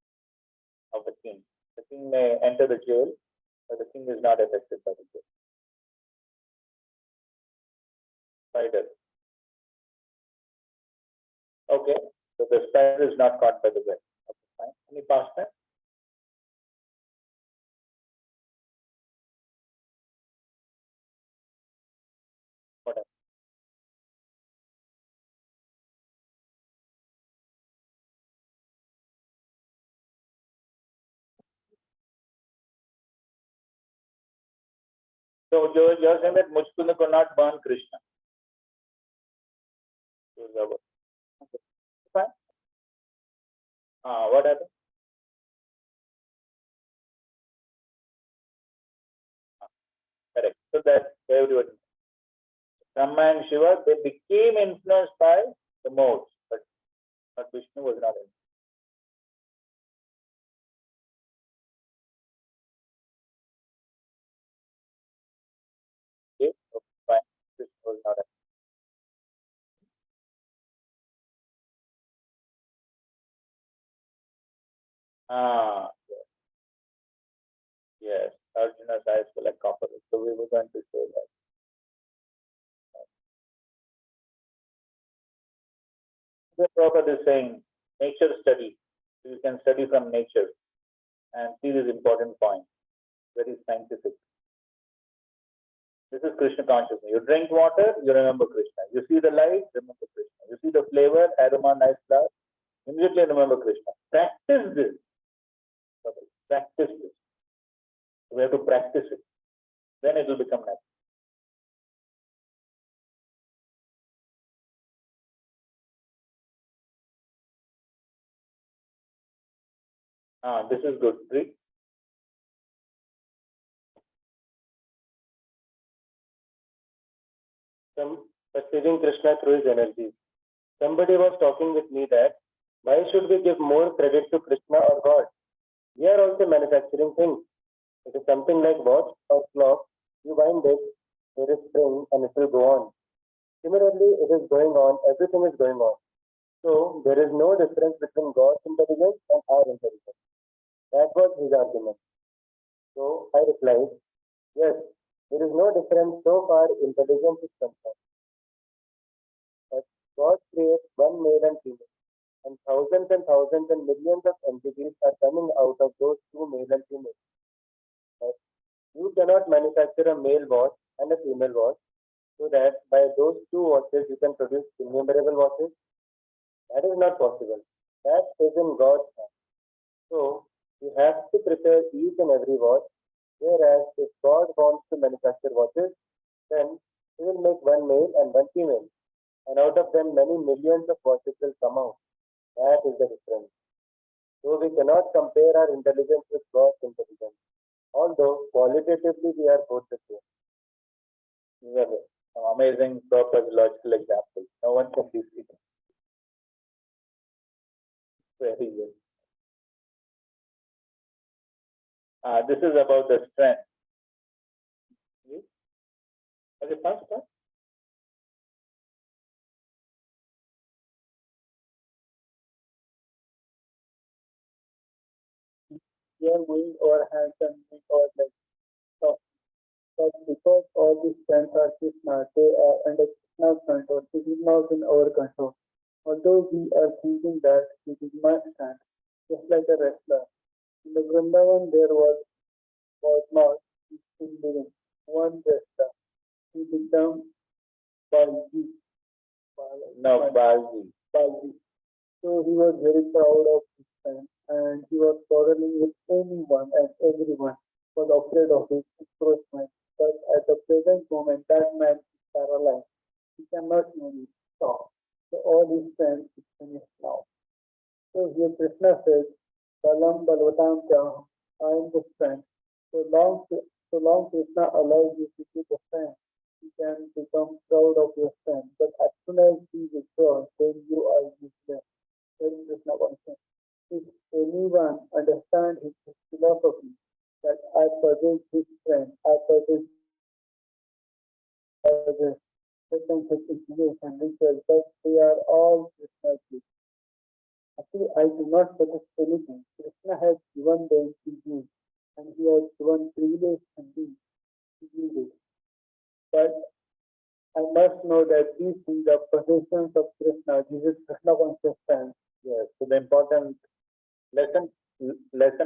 [SPEAKER 1] of the king. The king may enter the jail, but the king is not affected by the jail. Spider. Okay, so the spider is not caught by the web. Okay, fine. Any past time? Whatever. So you're saying that Muchkunda could not burn Krishna. Okay. Fine. What happened? Correct. So that everybody. Brahma and Shiva, they became influenced by the modes, but Vishnu was not influenced. Okay, so fine. Vishnu was not influenced. Yes, yes. Arjuna's eyes were like copper. So we were going to say that. The Prabhupada is saying nature study. You can study from nature and see this important point. Very scientific. This is Krishna consciousness. You drink water, you remember Krishna. You see the light, remember Krishna. You see the flavor, aroma, nice flower, immediately remember Krishna. Practice this. Practice this. We have to practice it. Then it will become natural. This is good. Read.
[SPEAKER 2] Perceiving Krishna through his energy. Somebody was talking with me that why should we give more credit to Krishna or God? We are also manufacturing things. It is something like watch or clock. You wind it, there is spring, and it will go on. Similarly, it is going on. Everything is going on. So there is no difference between God's intelligence and our intelligence. That was his argument. So I replied, yes, there is no difference so far intelligence is concerned. But God creates one male and female, and thousands and millions of entities are coming out of those two male and female. But you cannot manufacture a male watch and a female watch so that by those two watches you can produce innumerable watches. That is not possible. That is in God's hand. So you have to prepare each and every watch. Whereas if God wants to manufacture watches, then he will make one male and one female. And out of them, many millions of watches will come out. That is the difference. So we cannot compare our intelligence with God's intelligence. Although qualitatively we are both the same.
[SPEAKER 1] These are some amazing logical examples. No one can defeat it. Very good. This is about the strength. Okay, first one. We are going over hands and feet or legs. So, but because all these strengths are Krishna, they are under Krishna's control. It is not in our control. Although we are thinking that it is my strength, just like a wrestler. In the Vrindavan, there was not in living one wrestler. He became Balji. No, Balji. Balji. So he was very proud of his strength and he was quarreling with anyone and everyone, was afraid of his encroachment. But at the present moment, that man is paralyzed. He cannot even stop. So all his strength is finished now. So here Krishna says, Balam Balvatam Tyaham, I am the strength. So long Krishna allows you to keep the strength, you can become proud of your strength. But as soon as he withdraws, then you are useless. That is Krishna conscious. If anyone understands his philosophy, that I possess his strength, I possess certain situation, rituals, but they are all Krishna's gifts. Actually, I do not possess anything. Krishna has given them to use, and he has given privilege and me to use it. But I must know that these things are possessions of Krishna. This is Krishna consciousness. Yes. So the important lesson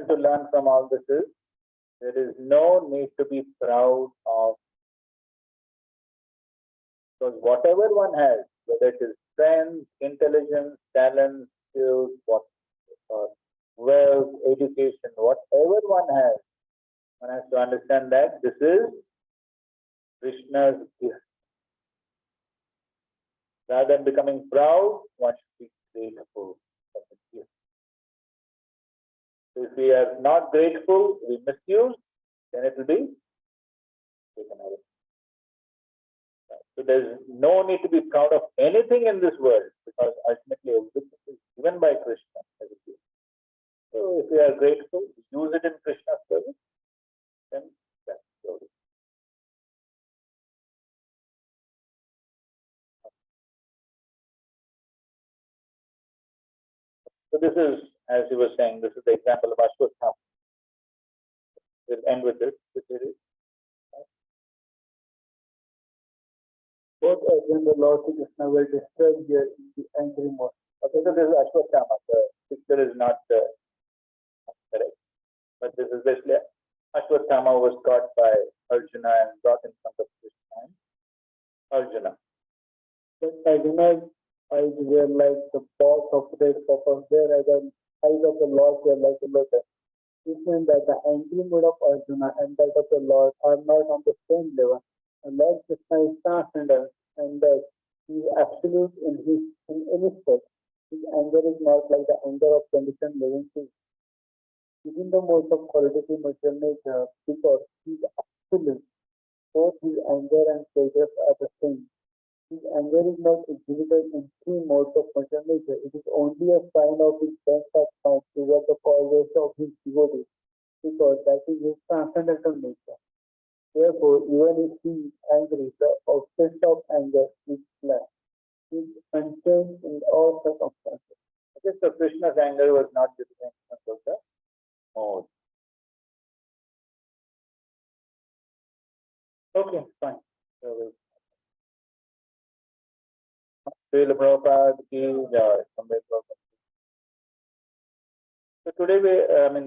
[SPEAKER 1] to learn from all this is there is no need to be proud of, because whatever one has, whether it is strength, intelligence, talent, skills, wealth, education, whatever one has to understand that this is Krishna's gift. Rather than becoming proud, one should be grateful for the gift. So if we are not grateful, we misuse, then it will be taken away. So there's no need to be proud of anything in this world, because ultimately everything is given by Krishna as a gift. So if we are grateful, use it in Krishna's service, then that's glory. So this is, as you were saying, this is the example of Ashwatthama. We'll end with this.
[SPEAKER 2] Both Arjuna and the Lord Krishna were disturbed here in the angry mode.
[SPEAKER 1] Okay, so this is Ashwatthama. The picture is not correct. But this is basically Ashwatthama was caught by Arjuna and brought in front of Krishna and Arjuna.
[SPEAKER 2] But Arjuna's eyes were like the balls of red purple, whereas the eyes of the Lord were like a lotus. This means that the angry mood of Arjuna and that of the Lord are not on the same level. The Lord Krishna is transcendent, and that he is absolute in any state. His anger is not like the anger of conditioned living things. Within the modes of qualitative material nature, because he is absolute, both his anger and pleasures are the same. His anger is not exhibited in three modes of material nature. It is only a sign of his bent of mind toward the causes of his devotees, because that is his transcendental nature. Therefore, even if he is angry, the object of anger is black. He is unchanged in all circumstances.
[SPEAKER 1] Okay, so Krishna's anger was not due to the influence of the mode. Okay, fine. So Srila Prabhupada ki jai. So today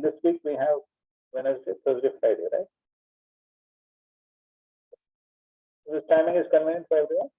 [SPEAKER 1] this week we have Wednesday, Thursday, Friday, right? This timing is convenient for everyone?